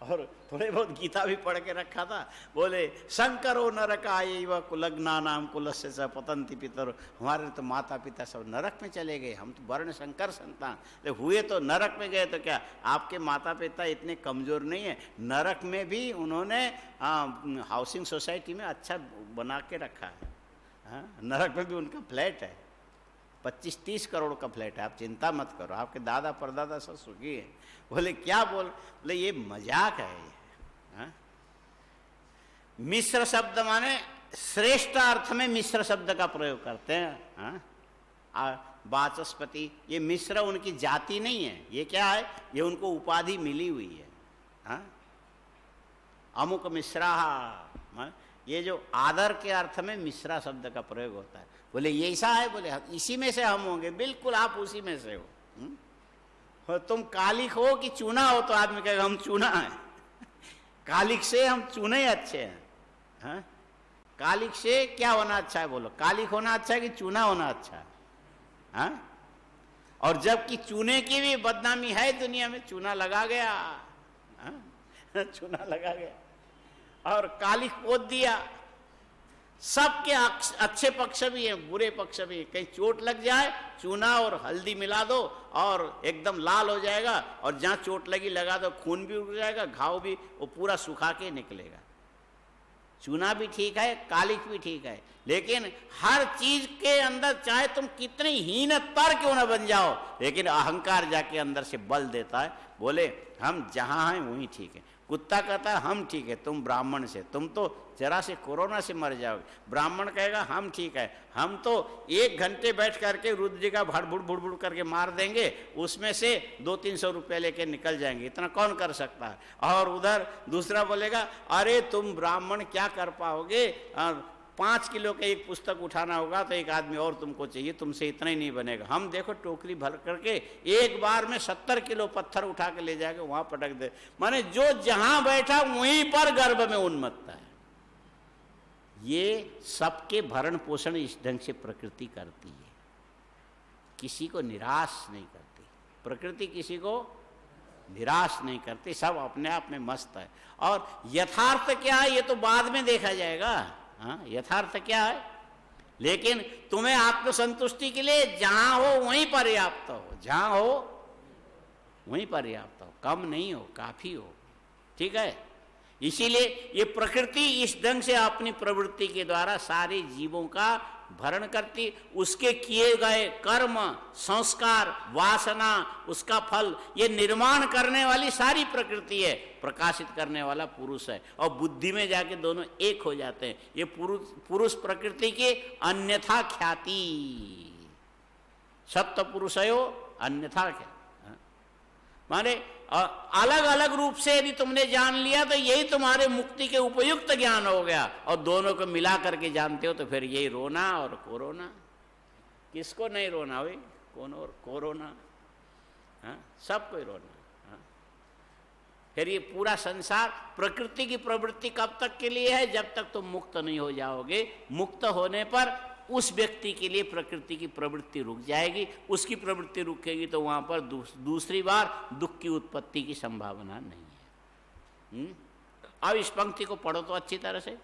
और थोड़े बहुत गीता भी पढ़ के रखा था। बोले शंकरो नरकायैव कुलग्नानाम कुलस्य च पतन्ति पितरो, हमारे तो माता पिता सब नरक में चले गए, हम तो वर्ण शंकर संतान तो हुए, तो नरक में गए। तो क्या आपके माता पिता इतने कमजोर नहीं है? नरक में भी उन्होंने हाउसिंग सोसाइटी में अच्छा बना के रखा है। नरक में भी उनका फ्लैट है, 25-30 करोड़ का फ्लैट है। आप चिंता मत करो, आपके दादा परदादा सब सुखी है। बोले क्या बोले ये मजाक है ये। मिश्र शब्द माने श्रेष्ठ अर्थ में मिश्र शब्द का प्रयोग करते हैं। वाचस्पति, ये मिश्र उनकी जाति नहीं है, ये क्या है? ये उनको उपाधि मिली हुई है। अमुक मिश्रा, ये जो आदर के अर्थ में मिश्रा शब्द का प्रयोग होता है। बोले ये ऐसा है? बोले इसी में से हम होंगे। बिल्कुल आप उसी में से हो। तुम कालिक हो कि चूना हो, तो आदमी कहेगा हम चूना है। कालिक से हम चूने अच्छे हैं। कालिक से क्या होना अच्छा है? बोलो, कालिक होना अच्छा है कि चूना होना अच्छा है? और जबकि चूने की भी बदनामी है दुनिया में, चूना लगा गया। चूना लगा गया और कालिक पोत दिया। सबके अच्छे पक्ष भी हैं, बुरे पक्ष भी हैं। कहीं चोट लग जाए, चूना और हल्दी मिला दो और एकदम लाल हो जाएगा, और जहां चोट लगी लगा दो, खून भी उड़ जाएगा, घाव भी वो पूरा सुखा के निकलेगा। चूना भी ठीक है, कालिक भी ठीक है, लेकिन हर चीज के अंदर चाहे तुम कितनी हीनतर क्यों न बन जाओ, लेकिन अहंकार जाके अंदर से बल देता है। बोले हम जहां हैं वहीं ठीक है। कुत्ता कहता है हम ठीक है, तुम ब्राह्मण से, तुम तो जरा से कोरोना से मर जाओगे। ब्राह्मण कहेगा हम ठीक है, हम तो 1 घंटे बैठ करके रुद्र जी का भड़बुड़ बुड़बुड़ करके मार देंगे, उसमें से 200-300 रुपये लेके निकल जाएंगे, इतना कौन कर सकता है। और उधर दूसरा बोलेगा अरे तुम ब्राह्मण क्या कर पाओगे, 5 किलो का एक पुस्तक उठाना होगा तो एक आदमी और तुमको चाहिए, तुमसे इतना ही नहीं बनेगा। हम देखो टोकरी भर करके एक बार में 70 किलो पत्थर उठा के ले जाएगा, वहां पटक दे। माने जो जहां बैठा वहीं पर गर्भ में उन्मत्त है। ये सबके भरण पोषण इस ढंग से प्रकृति करती है, किसी को निराश नहीं करती। प्रकृति किसी को निराश नहीं करती, सब अपने आप में मस्त है। और यथार्थ क्या है ये तो बाद में देखा जाएगा। यथार्थ क्या है, लेकिन तुम्हें आत्मसंतुष्टि के लिए जहां हो वहीं पर्याप्त हो, जहां हो वहीं पर्याप्त हो, कम नहीं हो, काफी हो। ठीक है, इसीलिए ये प्रकृति इस ढंग से अपनी प्रवृत्ति के द्वारा सारे जीवों का भरण करती, उसके किए गए कर्म, संस्कार, वासना, उसका फल, ये निर्माण करने वाली सारी प्रकृति है, प्रकाशित करने वाला पुरुष है। और बुद्धि में जाके दोनों एक हो जाते हैं। ये पुरुष प्रकृति की अन्यथा ख्याति, सत्य पुरुषयो अन्यथा ख्याति, माने अलग अलग रूप से यदि तुमने जान लिया तो यही तुम्हारे मुक्ति के उपयुक्त ज्ञान हो गया। और दोनों को मिला करके जानते हो तो फिर यही रोना और कोरोना। किसको नहीं रोना भाई, कौन और कोरोना, सबको ही रोना। फिर ये पूरा संसार प्रकृति की प्रवृत्ति कब तक के लिए है, जब तक तुम मुक्त नहीं हो जाओगे। मुक्त होने पर उस व्यक्ति के लिए प्रकृति की प्रवृत्ति रुक जाएगी, उसकी प्रवृत्ति रुकेगी तो वहां पर दूसरी बार दुख की उत्पत्ति की संभावना नहीं है। अब इस पंक्ति को पढ़ो तो अच्छी तरह से।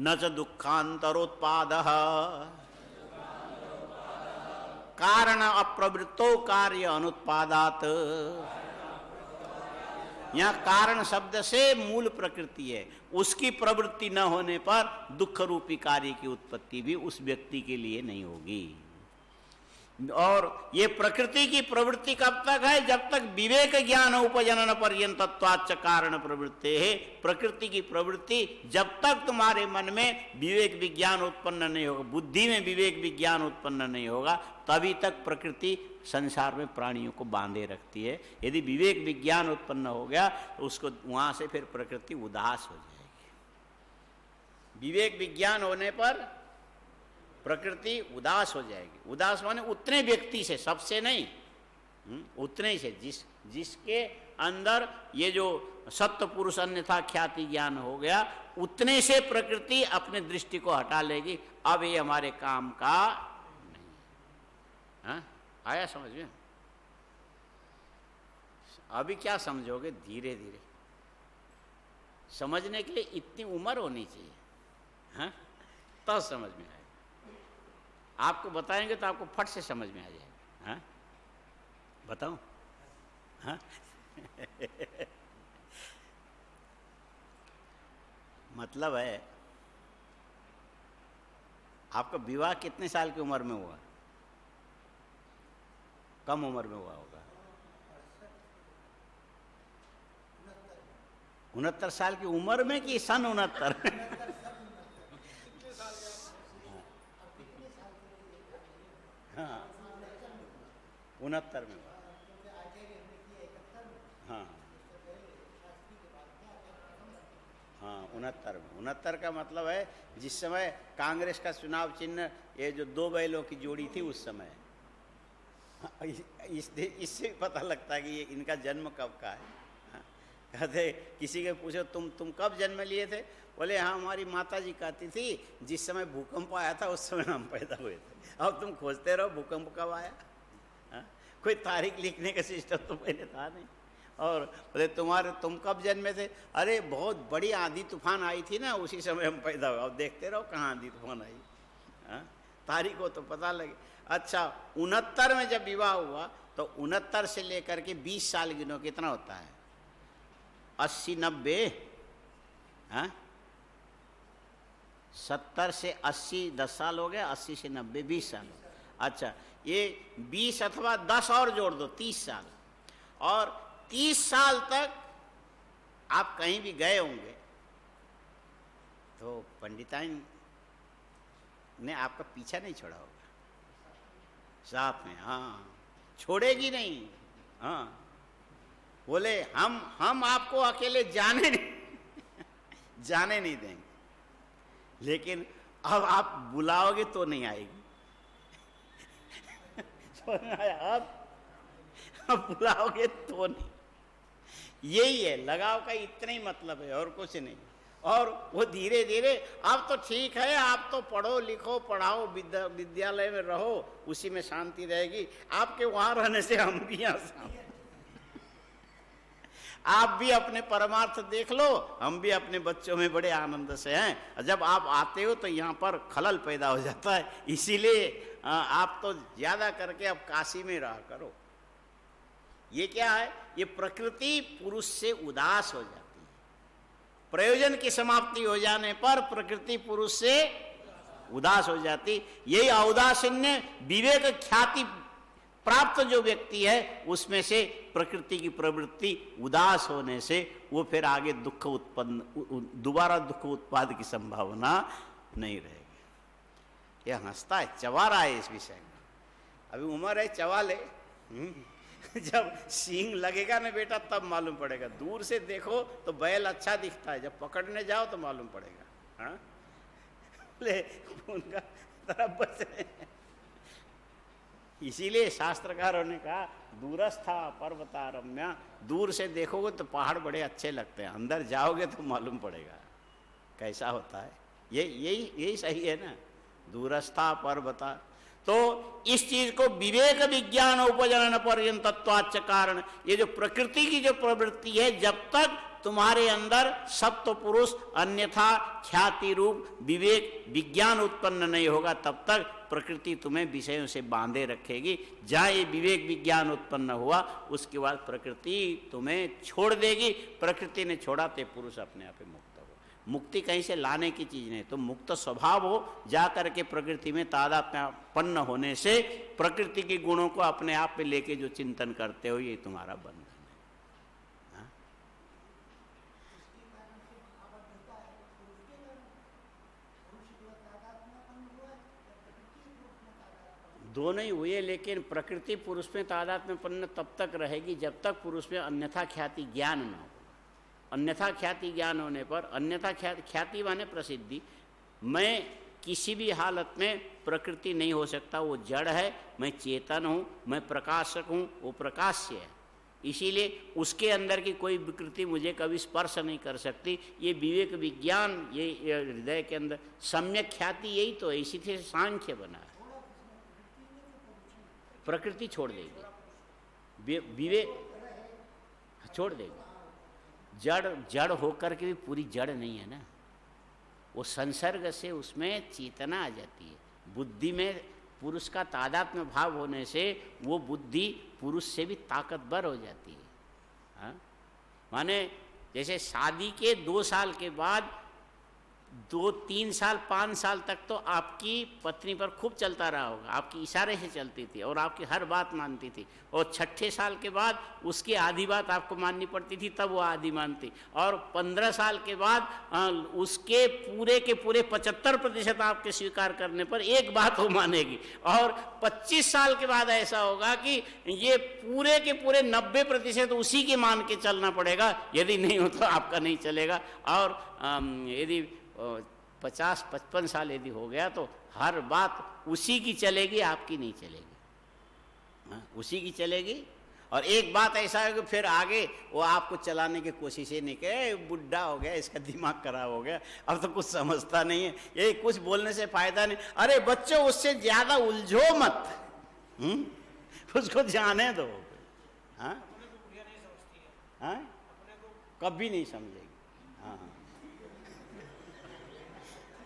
न च दुखांतरोत्पादः कारण अप्रवृत्तो कार्य अनुत्पादात। यहाँ कारण शब्द से मूल प्रकृति है, उसकी प्रवृत्ति न होने पर दुख रूपी कार्य की उत्पत्ति भी उस व्यक्ति के लिए नहीं होगी। और ये प्रकृति की प्रवृत्ति कब तक है? जब तक विवेक ज्ञान उपजनन पर्यंतत्वाच्च कारण प्रवृत्ति है। प्रकृति की प्रवृत्ति जब तक तुम्हारे मन में विवेक विज्ञान उत्पन्न नहीं होगा, बुद्धि में विवेक विज्ञान उत्पन्न नहीं होगा, तभी तक प्रकृति संसार में प्राणियों को बांधे रखती है। यदि विवेक विज्ञान उत्पन्न हो गया तो उसको वहां से फिर प्रकृति उदास हो जाएगी। विवेक विज्ञान होने पर प्रकृति उदास हो जाएगी। उदास माने उतने व्यक्ति से, सबसे नहीं, उतने से जिसके अंदर ये जो सत्य पुरुष अन्यथा ख्याति ज्ञान हो गया, उतने से प्रकृति अपने दृष्टि को हटा लेगी। अब ये हमारे काम का नहीं। हाँ, आया समझ में? अभी क्या समझोगे? धीरे धीरे समझने के लिए इतनी उम्र होनी चाहिए, हाँ, तब समझ में आएगा। आपको बताएंगे तो आपको फट से समझ में आ जाएगा। हाँ, बताऊं? हाँ मतलब है, आपका विवाह कितने साल की उम्र में हुआ? कम उम्र में हुआ होगा। 69 साल की उम्र में कि सन 69? हाँ, 69 में हुआ। हाँ हाँ, 69 में। 69 का मतलब है जिस समय कांग्रेस का चुनाव चिन्ह ये जो 2 बैलों की जोड़ी थी उस समय। इससे पता लगता है कि ये इनका जन्म कब का है। हाँ, कहते किसी के पूछो तुम कब जन्म लिए थे? बोले हाँ, हमारी माता जी कहती थी जिस समय भूकंप आया था उस समय हम पैदा हुए थे। अब तुम खोजते रहो भूकंप कब आया। हाँ? कोई तारीख लिखने का सिस्टम तो पहले था नहीं। और बोले तुम कब जन्मे थे? अरे बहुत बड़ी आंधी तूफान आई थी ना, उसी समय हम पैदा हुए। अब देखते रहो कहाँ आंधी तूफान आई। हाँ? तारीख को तो पता लगे। अच्छा, 69 में जब विवाह हुआ तो 69 से लेकर के 20 साल गिनो, कितना होता है? 80 90, हाँ, 70 से 80 10 साल हो गया, 80 से 90 20 साल। अच्छा, ये 20 अथवा 10 और जोड़ दो, 30 साल। और 30 साल तक आप कहीं भी गए होंगे तो पंडिताइन ने आपका पीछा नहीं छोड़ा होगा साथ में। हाँ, छोड़ेगी नहीं। हाँ, बोले हम आपको अकेले जाने नहीं देंगे, लेकिन अब आप बुलाओगे तो नहीं आएगी। अब बुलाओगे तो नहीं। यही है लगाव का, इतना ही मतलब है और कुछ नहीं। और वो धीरे धीरे, अब तो ठीक है, आप तो पढ़ो लिखो पढ़ाओ, विद्यालय में रहो, उसी में शांति रहेगी। आपके वहां रहने से हम भी यहाँ शांति, आप भी अपने परमार्थ देख लो, हम भी अपने बच्चों में बड़े आनंद से हैं। जब आप आते हो तो यहाँ पर खलल पैदा हो जाता है। इसीलिए आप तो ज्यादा करके अब काशी में रहा करो। ये क्या है? ये प्रकृति पुरुष से उदास हो जाती है। प्रयोजन की समाप्ति हो जाने पर प्रकृति पुरुष से उदास हो जाती। यही औदासीन्य विवेक ख्याति प्राप्त जो व्यक्ति है उसमें से प्रकृति की प्रवृत्ति उदास होने से वो फिर आगे दुख उत्पन्न, दोबारा दुख उत्पाद की संभावना नहीं रहेगी। यह हंसता है, चबा रहा है इस विषय में। अभी उम्र है, चबा ले। जब सींग लगेगा ना बेटा तब मालूम पड़ेगा। दूर से देखो तो बैल अच्छा दिखता है, जब पकड़ने जाओ तो मालूम पड़ेगा। हाँ, ले उनका तरफ बच रहे हैं। इसीलिए शास्त्रकारों ने कहा दूरस्था पर्वता रम्या, दूर से देखोगे तो पहाड़ बड़े अच्छे लगते हैं, अंदर जाओगे तो मालूम पड़ेगा कैसा होता है। यही सही है ना, दूरस्था पर्वता। तो इस चीज को विवेक विज्ञान उपजनन पर्यंतत्वाच्च कारण, ये जो प्रकृति की जो प्रवृत्ति है, जब तक तुम्हारे अंदर सत्व पुरुष अन्यथा ख्याति रूप विवेक विज्ञान उत्पन्न नहीं होगा, तब तक प्रकृति तुम्हें विषयों से बांधे रखेगी। जहाँ ये विवेक विज्ञान उत्पन्न हुआ उसके बाद प्रकृति तुम्हें छोड़ देगी। प्रकृति ने छोड़ा तो पुरुष अपने आप मुक्त हो। मुक्ति कहीं से लाने की चीज नहीं। तो मुक्त स्वभाव हो, जा करके प्रकृति में तादात्म्यपन्न होने से प्रकृति के गुणों को अपने आप में लेके जो चिंतन करते हो, ये तुम्हारा बंधन है। दोनों ही हुए, लेकिन प्रकृति पुरुष में तादात्म्यपन्न तब तक रहेगी जब तक पुरुष में अन्यथा ख्याति ज्ञान न हो। अन्यथा ख्याति ज्ञान होने पर, अन्यथा ख्याति माने प्रसिद्धि, मैं किसी भी हालत में प्रकृति नहीं हो सकता, वो जड़ है, मैं चेतन हूँ, मैं प्रकाशक हूँ, वो प्रकाश्य है, इसीलिए उसके अंदर की कोई विकृति मुझे कभी स्पर्श नहीं कर सकती। ये विवेक विज्ञान, ये हृदय के अंदर सम्यक ख्याति, यही तो है, इसी से सांख्य बना है। प्रकृति छोड़ देगी, विवेक छोड़ देगी। जड़ होकर के भी पूरी जड़ नहीं है ना, वो संसर्ग से उसमें चेतना आ जाती है। बुद्धि में पुरुष का तादात्म्य भाव होने से वो बुद्धि पुरुष से भी ताकतवर हो जाती है। हाँ? माने जैसे शादी के 2 साल के बाद 2, 3 साल, 5 साल तक तो आपकी पत्नी पर खूब चलता रहा होगा, आपकी इशारे से चलती थी और आपकी हर बात मानती थी, और 6ठे साल के बाद उसकी आधी बात आपको माननी पड़ती थी, तब वो आधी मानती, और 15 साल के बाद उसके पूरे के पूरे 75% आपके स्वीकार करने पर एक बात वो मानेगी, और 25 साल के बाद ऐसा होगा कि ये पूरे के पूरे 90% उसी के मान के चलना पड़ेगा, यदि नहीं हो तो आपका नहीं चलेगा। और यदि 50-55 साल यदि हो गया तो हर बात उसी की चलेगी, आपकी नहीं चलेगी। हाँ, उसी की चलेगी। और एक बात ऐसा है कि फिर आगे वो आपको चलाने की कोशिश ही नहीं करे, बुढ़ा हो गया, इसका दिमाग खराब हो गया, अब तो कुछ समझता नहीं है, ये कुछ बोलने से फायदा नहीं। अरे बच्चों, उससे ज्यादा उलझो मत, उसको जाने दो। हाँ, हाँ, कभी नहीं समझेगी। हाँ,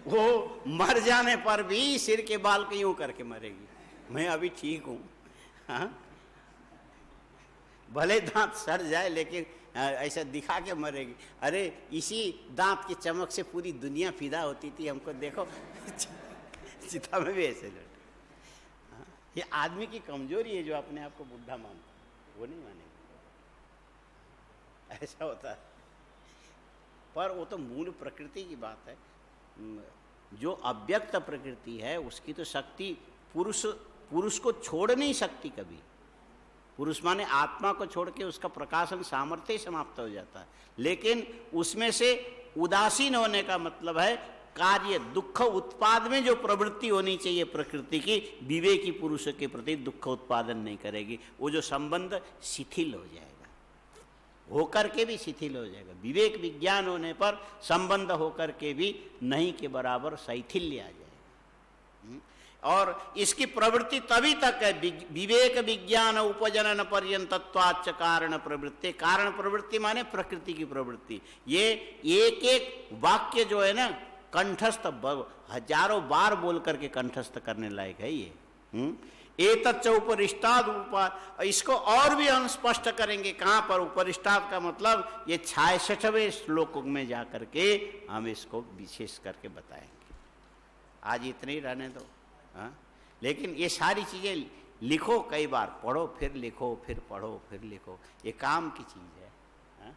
वो मर जाने पर भी सिर के बाल को यूं करके मरेगी, मैं अभी ठीक हूं। हाँ? भले दांत सड़ जाए लेकिन ऐसा दिखा के मरेगी। अरे इसी दांत की चमक से पूरी दुनिया फिदा होती थी, हमको देखो चिता में भी ऐसे लड़ते। हाँ? ये आदमी की कमजोरी है जो अपने आप को बुढ़ा मानता, वो नहीं मानेगा, ऐसा होता है। पर वो तो मूल प्रकृति की बात है। जो अव्यक्त प्रकृति है उसकी तो शक्ति पुरुष को छोड़ नहीं सकती कभी। पुरुष माने आत्मा को छोड़ के उसका प्रकाशन सामर्थ्य समाप्त हो जाता है, लेकिन उसमें से उदासीन होने का मतलब है कार्य दुख उत्पाद में जो प्रवृत्ति होनी चाहिए प्रकृति की, विवेकी पुरुष के प्रति दुख उत्पादन नहीं करेगी। वो जो संबंध शिथिल हो जाएगा, होकर के भी शिथिल हो जाएगा। विवेक विज्ञान होने पर संबंध होकर के भी नहीं के बराबर शैथिल्य आ जाएगा। और इसकी प्रवृत्ति तभी तक है, विवेक विज्ञान उपजनन पर्यंतत्वाच्च कारण प्रवृत्ति। कारण प्रवृत्ति माने प्रकृति की प्रवृत्ति। ये एक एक वाक्य जो है ना कंठस्थ, हजारों बार बोल करके कंठस्थ करने लायक है ये। एतच्च उपरिष्टाद उपा, इसको और भी हम स्पष्ट करेंगे। कहाँ पर उपरिष्टाद का मतलब, ये 66वें श्लोक में जाकर के हम इसको विशेष करके बताएंगे। आज इतने ही रहने दो। हाँ? लेकिन ये सारी चीजें लिखो, कई बार पढ़ो, फिर लिखो, फिर पढ़ो, फिर लिखो, ये काम की चीज है। हाँ?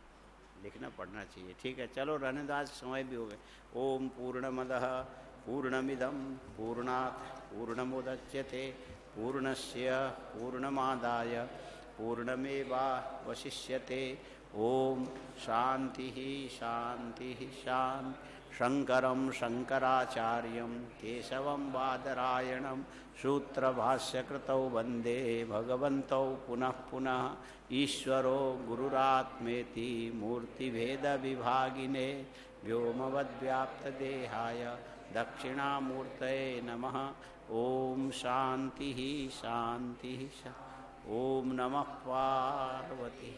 लिखना पढ़ना चाहिए। ठीक है, चलो रहने दो, आज समय भी हो गए। ओम पूर्णमदः पूर्णमिदं पूर्णात् पूर्णमुदच्यते पूर्णस्य पूर्णमादाय पूर्णमेवावशिष्यते। ओम शांति शांति शांति। शंकरं शंकराचार्यं केशवं बादरायणं सूत्रभाष्यकृतौ वन्दे भगवन्तौ पुनः पुनः। ईश्वरो गुरुरात्मेति मूर्तिभेदविभागिने व्योमवद्व्याप्तदेहाय दक्षिणामूर्तये नमः। ओम शांति शांति। ओम नमः पार्वती।